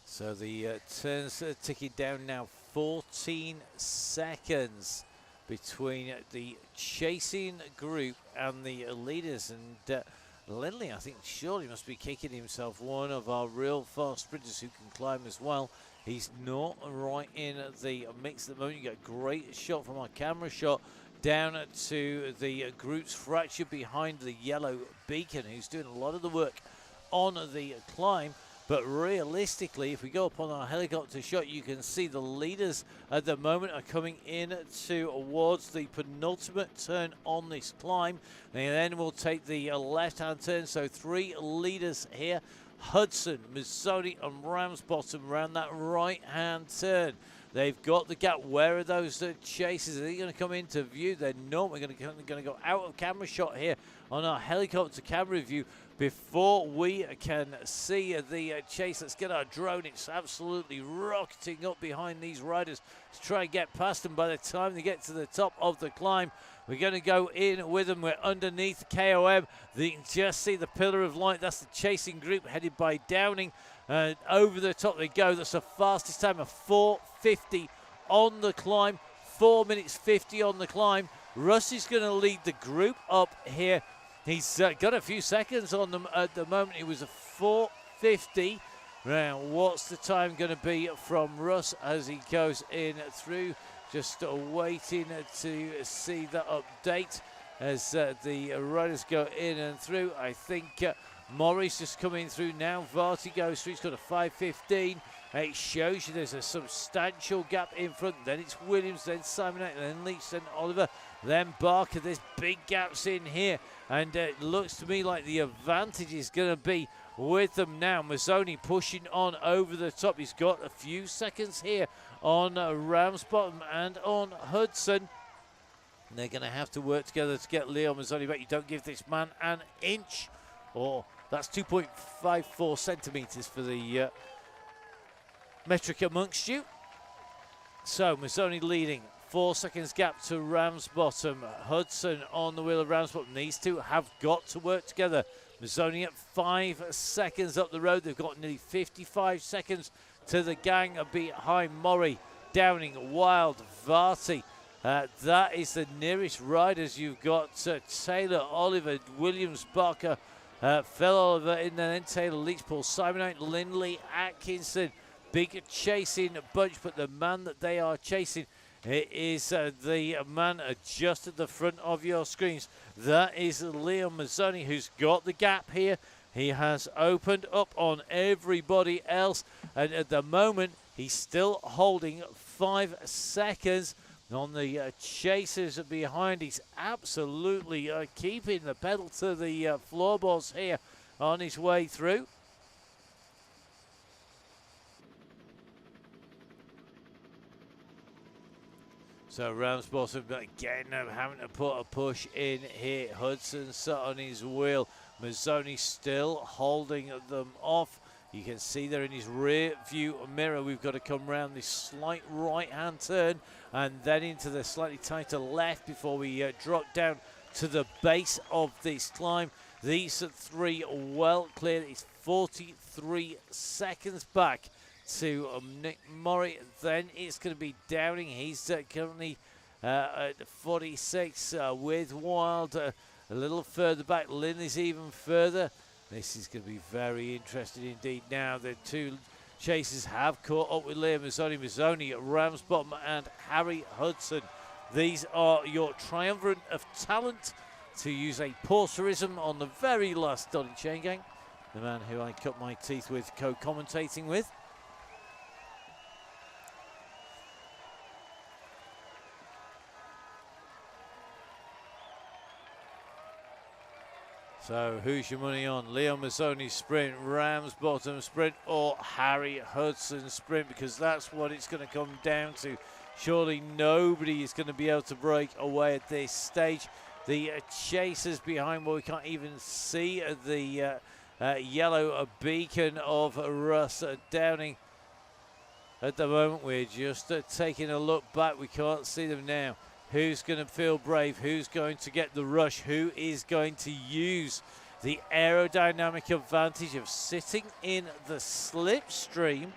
So the turns are ticking down now, 14 seconds between the chasing group and the leaders. And Lindley, I think, surely must be kicking himself. One of our real fast sprinters who can climb as well. He's not right in the mix at the moment. You get a great shot from our camera shot down to the group's fracture behind the yellow beacon, who's doing a lot of the work on the climb. But realistically, if we go up on our helicopter shot, you can see the leaders at the moment are coming in towards the penultimate turn on this climb. And then we'll take the left-hand turn. So 3 leaders here. Hudson, Mazzoni and Ramsbottom around that right-hand turn. They've got the gap. Where are those chasers? Are they going to come into view? They're not. We're going to go out of camera shot here on our helicopter camera view. before we can see the chase. Let's get our drone. It's absolutely rocketing up behind these riders to try and get past them. By the time they get to the top of the climb, we're going to go in with them. We're underneath KOM. You can just see the pillar of light. That's the chasing group headed by Downing. Over the top they go. That's the fastest time of 4:50 on the climb. 4 minutes 50 on the climb. Russ is going to lead the group up here. He's got a few seconds on them at the moment. It was a 4:50. Now, what's the time going to be from Russ as he goes in through? Just waiting to see the update as the riders go in and through. I think Morris just coming through now. Varty goes through. He's got a 5:15. It shows you there's a substantial gap in front. Then it's Williams, then Simon, then Leach, then Oliver, then Barker. There's big gaps in here. And it looks to me like the advantage is going to be with them now. Mazzoni pushing on over the top. He's got a few seconds here on Ramsbottom and on Hudson. And they're going to have to work together to get Leo Mazzoni back. You don't give this man an inch, or that's 2.54 centimetres for the metric amongst you. So Mazzoni leading. 4 seconds gap to Ramsbottom. Hudson on the wheel of Ramsbottom. These two have got to work together. Mazzoni at 5 seconds up the road. They've got nearly 55 seconds to the gang behind Murray, Downing, Wild, Varty. That is the nearest riders. You've got Taylor, Oliver, Williams, Barker, Phil Oliver in there, then Taylor, Leach, Paul, Simonite, Lindley, Atkinson. Big chasing bunch, but the man that they are chasing, it is the man just at the front of your screens. That is Leo Mazzoni, who's got the gap here. He has opened up on everybody else, and at the moment he's still holding 5 seconds on the chasers behind. He's absolutely keeping the pedal to the floorboards here on his way through. So Ramsbottom again having to put a push in here. Hudson sat on his wheel. Mazzoni still holding them off. You can see there in his rear view mirror, we've got to come round this slight right-hand turn and then into the slightly tighter left before we drop down to the base of this climb. These three well clear. It's 43 seconds back to Nick Murray. Then it's going to be Downing. He's currently at 46 with Wild a little further back. Lynn is even further. This is going to be very interesting indeed. Now the two chasers have caught up with Liam Mazzoni, Ramsbottom and Harry Hudson. These are your triumvirate of talent, to use a Porterism on the very last Donny Chaingang, the man who I cut my teeth with co-commentating with. So who's your money on? Leo Mazzoni sprint, Ramsbottom sprint, or Harry Hudson sprint? Because that's what it's going to come down to. Surely nobody is going to be able to break away at this stage. The chasers behind, well, we can't even see the yellow beacon of Russ Downing. At the moment, we're just taking a look back. We can't see them now. Who's going to feel brave? Who's going to get the rush? Who is going to use the aerodynamic advantage of sitting in the slipstream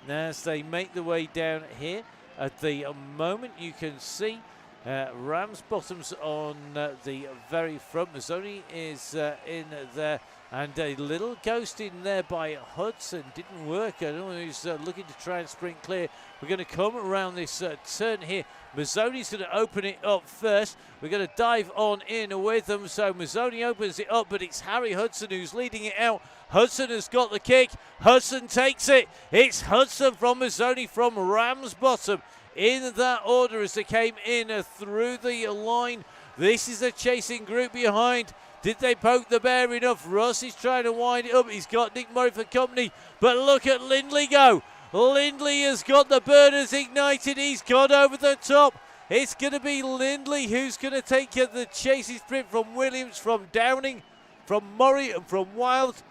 as they make the way down here? At the moment, you can see Ramsbottom's on the very front. Mazzoni is in there. And a little ghost in there by Hudson. Didn't work. I don't know who's looking to try and sprint clear. We're going to come around this turn here. Mazzoni's going to open it up first. We're going to dive on in with them. So Mazzoni opens it up, but it's Harry Hudson who's leading it out. Hudson has got the kick. Hudson takes it. It's Hudson from Mazzoni from Ramsbottom. In that order as they came in through the line. This is a chasing group behind. Did they poke the bear enough? Russ is trying to wind it up. He's got Nick Murray for company. But look at Lindley go. Lindley has got the burners ignited. He's got over the top. It's going to be Lindley who's going to take the chasing sprint from Williams, from Downing, from Murray and from Wild.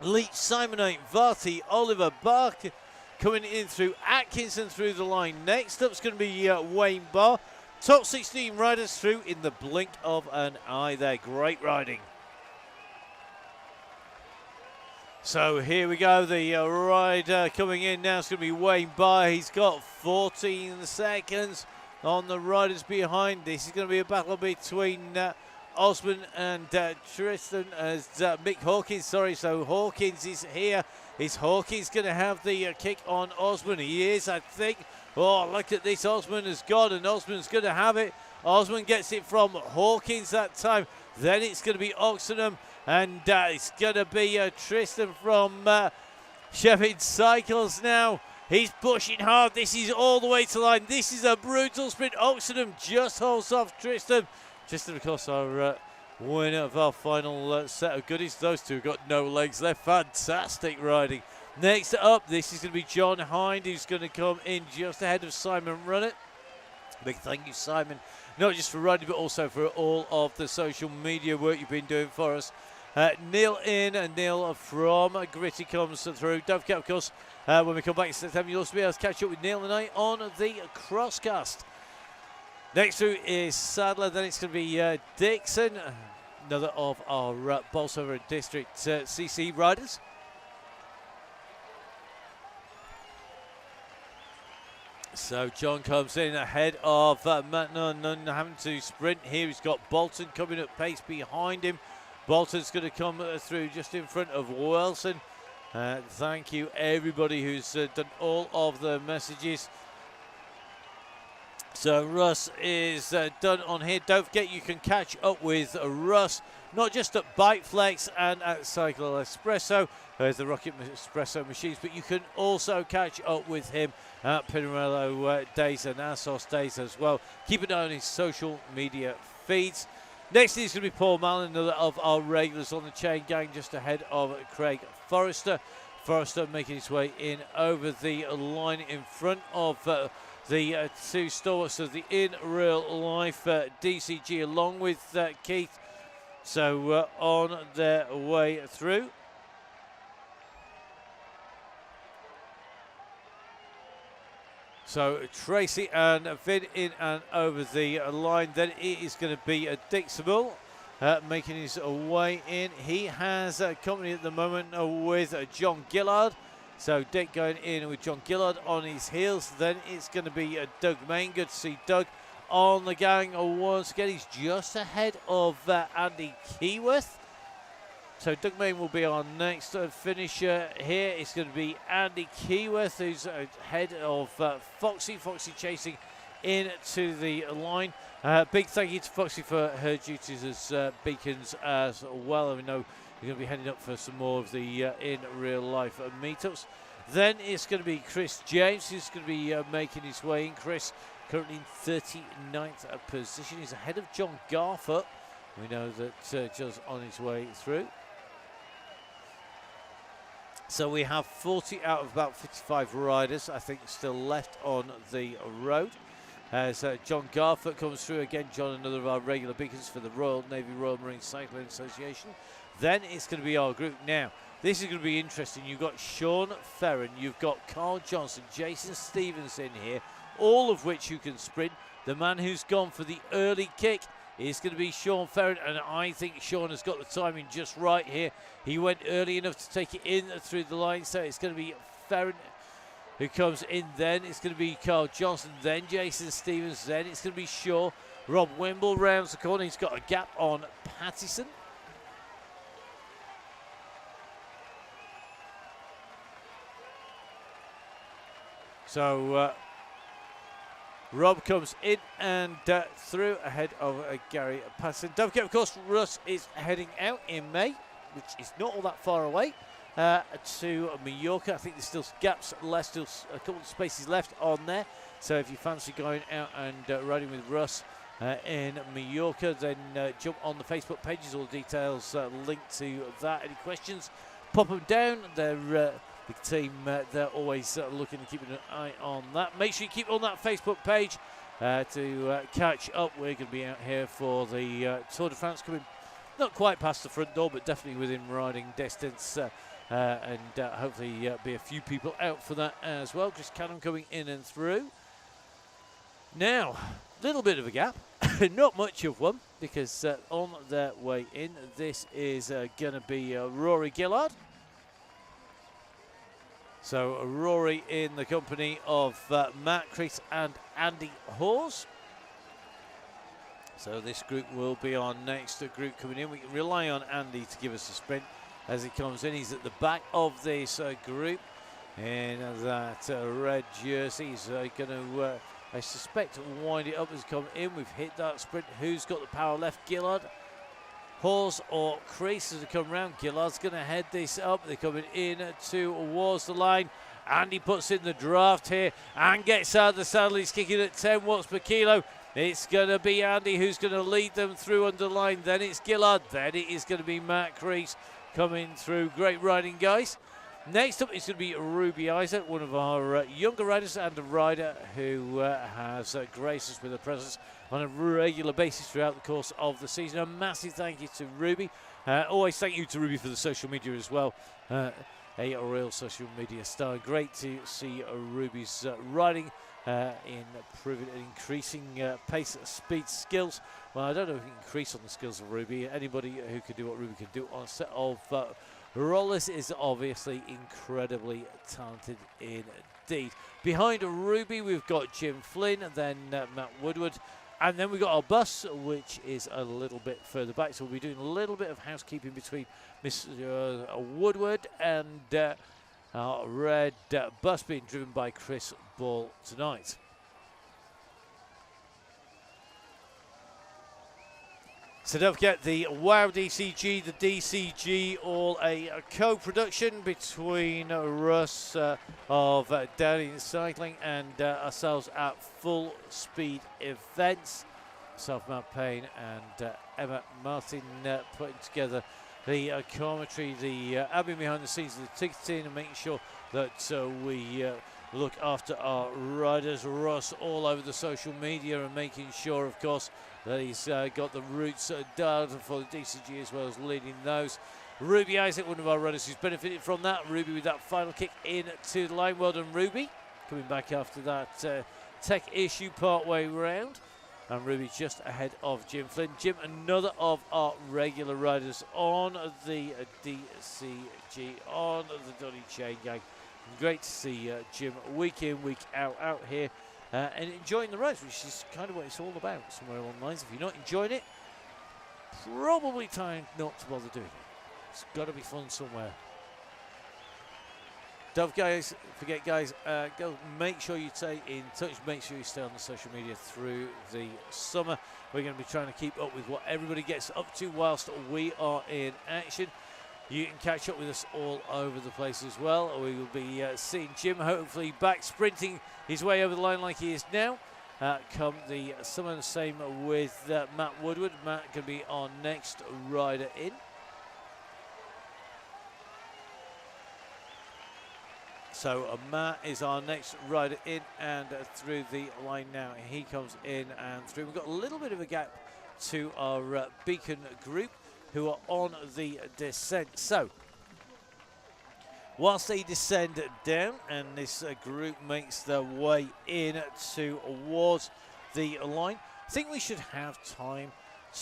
Leach, Simonite, Varty, Oliver, Barker coming in through Atkinson through the line. Next up is going to be Wayne Barr. Top 16 riders through in the blink of an eye there. Great riding. So here we go, the rider coming in now is going to be Wayne Barr. He's got 14 seconds on the riders behind. This is going to be a battle between Osborne and Tristan as Mick Hawkins, so Hawkins is here. Is Hawkins going to have the kick on Osborne? He is, I think. Oh, look at this, Osborne has gone and Osborne's going to have it. Osborne gets it from Hawkins that time. Then it's going to be Oxenham. And it's going to be Tristan from Sheffield Cycles now. He's pushing hard. This is all the way to line. This is a brutal sprint. Oxenham just holds off Tristan. Tristan, of course, our winner of our final set of goodies. Those two have got no legs left. Fantastic riding. Next up, this is going to be John Hind, who's going to come in just ahead of Simon Runnett. Big thank you, Simon, not just for riding, but also for all of the social media work you've been doing for us. Neil in, and Neil from Gritty comes through. Don't forget, of course, when we come back in September, you'll also be able to catch up with Neil and I on the Crosscast. Next through is Sadler, then it's going to be Dixon, another of our Bolsover District CC riders. So John comes in ahead of Matt Nunn having to sprint here. He's got Bolton coming at pace behind him. Bolton's going to come through just in front of Wilson. Thank you everybody who's done all of the messages. So Russ is done on here. Don't forget you can catch up with Russ, not just at Bike Flex and at Cycle Espresso, there's the Rocket Espresso machines, but you can also catch up with him at Pinarello Days and Assos Days as well. Keep an eye on his social media feeds. Next is going to be Paul Mallon, another of our regulars on the Chaingang, just ahead of Craig Forrester. Forrester making his way in over the line in front of the two stalwarts of the In Real Life DCG, along with Keith. So on their way through. So Tracy and Vin in and over the line. Then it is going to be a Dixable making his way in. He has company at the moment with John Gillard. So Dick going in with John Gillard on his heels. Then it's going to be Doug Main. Good to see Doug on the gang once again. He's just ahead of Andy Keyworth. So Doug Main will be our next finisher here. It's going to be Andy Keyworth, who's ahead of Foxy. Foxy chasing into the line. Big thank you to Foxy for her duties as beacons as well. I know you're going to be heading up for some more of the in real life meetups. Then it's going to be Chris James, who's going to be making his way in. Chris currently in 39th position. He's ahead of John Garfoot. We know that John's on his way through. So we have 40 out of about 55 riders, I think, still left on the road. As John Garfoot comes through again. John, another of our regular beacons for the Royal Navy Royal Marine Cycling Association. Then it's going to be our group. Now, this is going to be interesting. You've got Sean Ferron, you've got Carl Johnson, Jason Stevens in here, all of which you can sprint. The man who's gone for the early kick is going to be Sean Ferron, and I think Sean has got the timing just right here. He went early enough to take it in through the line, so it's going to be Ferron who comes in. Then it's going to be Carl Johnson, then Jason Stevens, then it's going to be Shaw. Rob Wimble rounds the corner. He's got a gap on Pattison. So Rob comes in and through ahead of Gary Pattison. Don't forget, of course, Russ is heading out in May, which is not all that far away, to Mallorca. I think there's still gaps left, still a couple of spaces left on there. So if you fancy going out and riding with Russ in Mallorca, then jump on the Facebook pages. All the details linked to that. Any questions, pop them down. They're big team, they're always looking and keeping an eye on that. Make sure you keep on that Facebook page. to catch up. We're going to be out here for the Tour de France coming not quite past the front door, but definitely within riding distance. And hopefully be a few people out for that as well. Chris Cannon coming in and through. Now, little bit of a gap, not much of one, because on their way in, this is going to be Rory Gillard. So Rory in the company of Matt, Chris and Andy Hawes. So this group will be our next group coming in. We can rely on Andy to give us a sprint as he comes in. He's at the back of this group in that red jersey. He's going to, I suspect, wind it up as he comes in. We've hit that sprint. Who's got the power left? Gillard, Hawes or Chris as they come round. Gillard's going to head this up. They're coming in towards the line. Andy puts in the draft here and gets out of the saddle. He's kicking at 10 watts per kilo. It's going to be Andy who's going to lead them through under the line. Then it's Gillard. Then it is going to be Matt Crease coming through. Great riding, guys. Next up is going to be Ruby Isaac, one of our younger riders and a rider who has graced us with a presence on a regular basis throughout the course of the season. A massive thank you to Ruby. Always thank you to Ruby for the social media as well. A real social media star. Great to see Ruby's riding in increasing pace, speed, skills. Well, I don't know if you can increase on the skills of Ruby. Anybody who can do what Ruby can do on a set of rollers is obviously incredibly talented indeed. Behind Ruby, we've got Jim Flynn, then Matt Woodward, and then we've got our bus, which is a little bit further back. So we'll be doing a little bit of housekeeping between Mr. Woodward and our red bus being driven by Chris Ball tonight. So don't forget the WOW DCG, the DCG, all a co-production between Russ of Donny Cycling and ourselves at Full Speed Events. Myself, Matt Payne, and Emma Martin putting together the commentary, the admin behind the scenes, the ticketing, and making sure that we look after our riders. Russ all over the social media and making sure, of course, that he's got the routes dialed for the DCG as well as leading those. Ruby Isaac, one of our runners who's benefited from that. Ruby with that final kick into the line. Well done, Ruby. Coming back after that tech issue part way round. And Ruby just ahead of Jim Flynn. Jim, another of our regular riders on the DCG, on the Donny Chaingang. Great to see Jim week in, week out here and enjoying the rides, which is kind of what it's all about somewhere along the lines. If you're not enjoying it, probably time not to bother doing it. It's got to be fun somewhere. Don't forget, guys, go make sure you stay in touch. Make sure you stay on the social media through the summer. We're going to be trying to keep up with what everybody gets up to whilst we are in action. You can catch up with us all over the place as well. We will be seeing Jim hopefully back sprinting his way over the line like he is now. Come the summer, the same with Matt Woodward. Matt can be our next rider in. So Matt is our next rider in and through the line now. He comes in and through. We've got a little bit of a gap to our Beacon group who are on the descent. So whilst they descend down and this group makes their way in towards the line, I think we should have time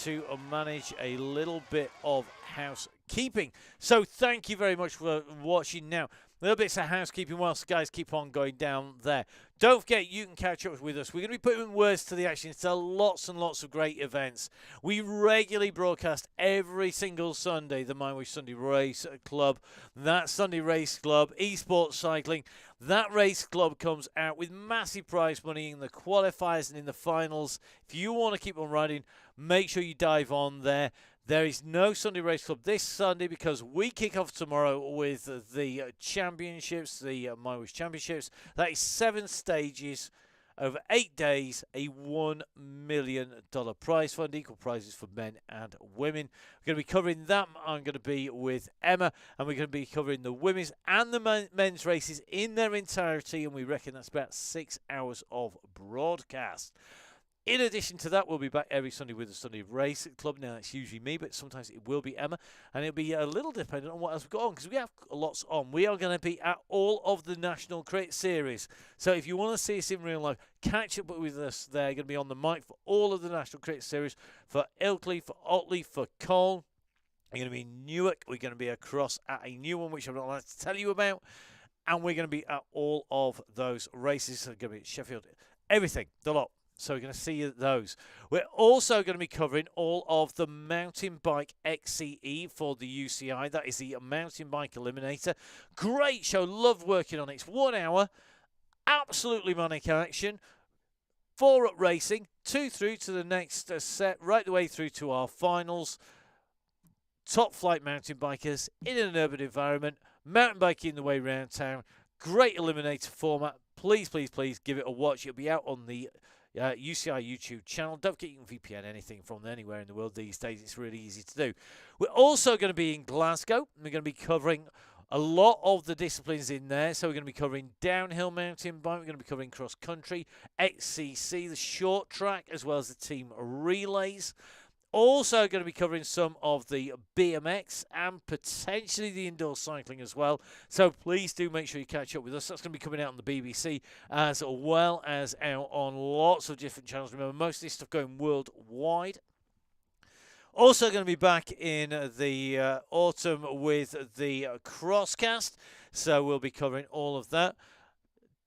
to manage a little bit of housekeeping. So thank you very much for watching. Now, little bits of housekeeping whilst the guys keep on going down there. Don't forget, you can catch up with us. We're going to be putting words to the action. It's lots and lots of great events. We regularly broadcast every single Sunday the My Way Sunday Race Club. That Sunday Race Club, esports cycling. That race club comes out with massive prize money in the qualifiers and in the finals. If you want to keep on riding, make sure you dive on there. There is no Sunday Race Club this Sunday because we kick off tomorrow with the championships, the My Wish Championships. That is 7 stages over 8 days, a $1 million prize fund, equal prizes for men and women. We're going to be covering that. I'm going to be with Emma, and we're going to be covering the women's and the men's races in their entirety, and we reckon that's about 6 hours of broadcast. In addition to that, we'll be back every Sunday with the Sunday Race Club. Now, it's usually me, but sometimes it will be Emma, and it'll be a little dependent on what else we've got on, because we have lots on. We are going to be at all of the National Crit Series. So if you want to see us in real life, catch up with us there. Going to be on the mic for all of the National Crit Series, for Ilkley, for Otley, for Colne. We're going to be in Newark. We're going to be across at a new one, which I'm not allowed to tell you about. And we're going to be at all of those races. So we're going to be at Sheffield. Everything, the lot. So we're going to see you at those. We're also going to be covering all of the mountain bike XCE for the UCI. That is the mountain bike eliminator. Great show. Love working on it. It's 1 hour. Absolutely manic action. 4 up racing. 2 through to the next set. Right the way through to our finals. Top flight mountain bikers in an urban environment. Mountain biking the way around town. Great eliminator format. Please, please, please give it a watch. It'll be out on the UCI YouTube channel. Don't forget you can VPN anything from anywhere in the world these days. It's really easy to do. We're also going to be in Glasgow. We're going to be covering a lot of the disciplines in there. So we're going to be covering downhill mountain bike. We're going to be covering cross country, XCC, the short track, as well as the team relays. Also going to be covering some of the BMX and potentially the indoor cycling as well. So please do make sure you catch up with us. That's going to be coming out on the BBC as well as out on lots of different channels. Remember, most of this stuff going worldwide. Also going to be back in the autumn with the Crosscast. So we'll be covering all of that.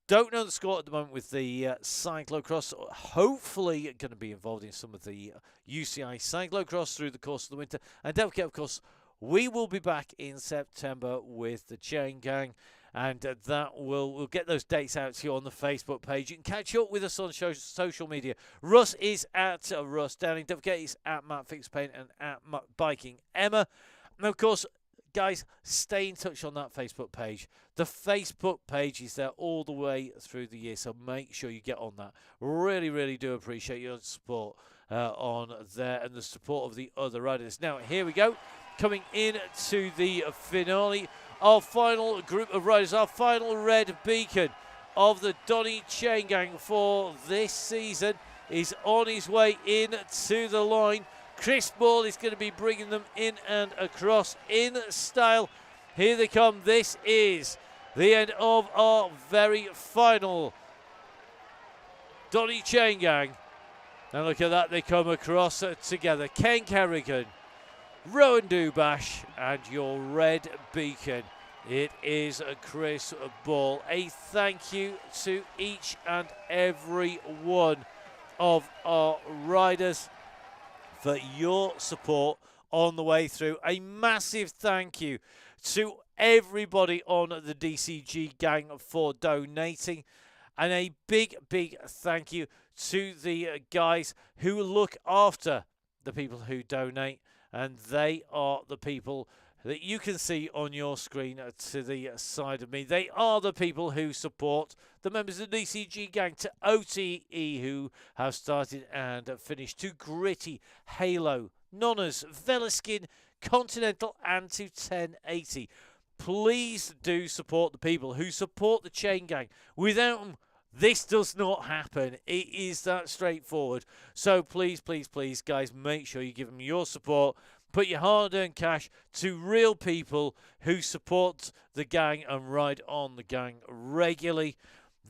Don't know the score at the moment with the cyclocross. Hopefully going to be involved in some of the UCI cyclocross through the course of the winter. And don't forget, of course, we will be back in September with the Chaingang. And that we'll get those dates out to you on the Facebook page. You can catch up with us on social media. Russ is at Russ Downing. Don't forget, he's at Matt Fixpaint and at Biking Emma. And of course, guys, stay in touch on that Facebook page. The Facebook page is there all the way through the year, so make sure you get on that. Really, really do appreciate your support on there and the support of the other riders. Now, here we go. Coming in to the finale, our final group of riders, our final red beacon of the Donny Chaingang for this season is on his way in to the line. Chris Ball is going to be bringing them in and across in style. Here they come. This is the end of our very final Donny Chaingang. And look at that, they come across together. Ken Kerrigan, Rowan Dubash, and your red beacon. It is Chris Ball. A thank you to each and every one of our riders for your support on the way through. A massive thank you to everybody on the DCG gang for donating. And a big, big thank you to the guys who look after the people who donate. And they are the people that you can see on your screen to the side of me. They are the people who support the members of the DCG gang, to OTE, who have started and finished, to Gritty, Halo, Nonnas, Velaskin, Continental, and to 1080. Please do support the people who support the Chain Gang. Without them, this does not happen. It is that straightforward. So please, please, please, guys, make sure you give them your support. Put your hard-earned cash to real people who support the gang and ride on the gang regularly.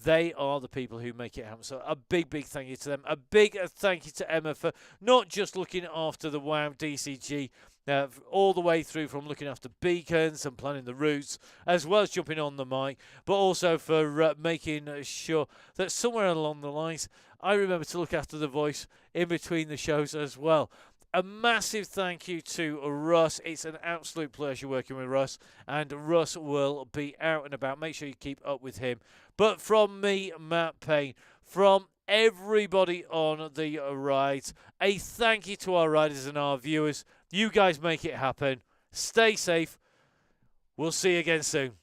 They are the people who make it happen. So a big, big thank you to them. A big thank you to Emma for not just looking after the WOW DCG all the way through, from looking after beacons and planning the routes, as well as jumping on the mic, but also for making sure that somewhere along the lines, I remember to look after the voice in between the shows as well. A massive thank you to Russ. It's an absolute pleasure working with Russ, and Russ will be out and about. Make sure you keep up with him. But from me, Matt Payne, from everybody on the rides, a thank you to our riders and our viewers. You guys make it happen. Stay safe. We'll see you again soon.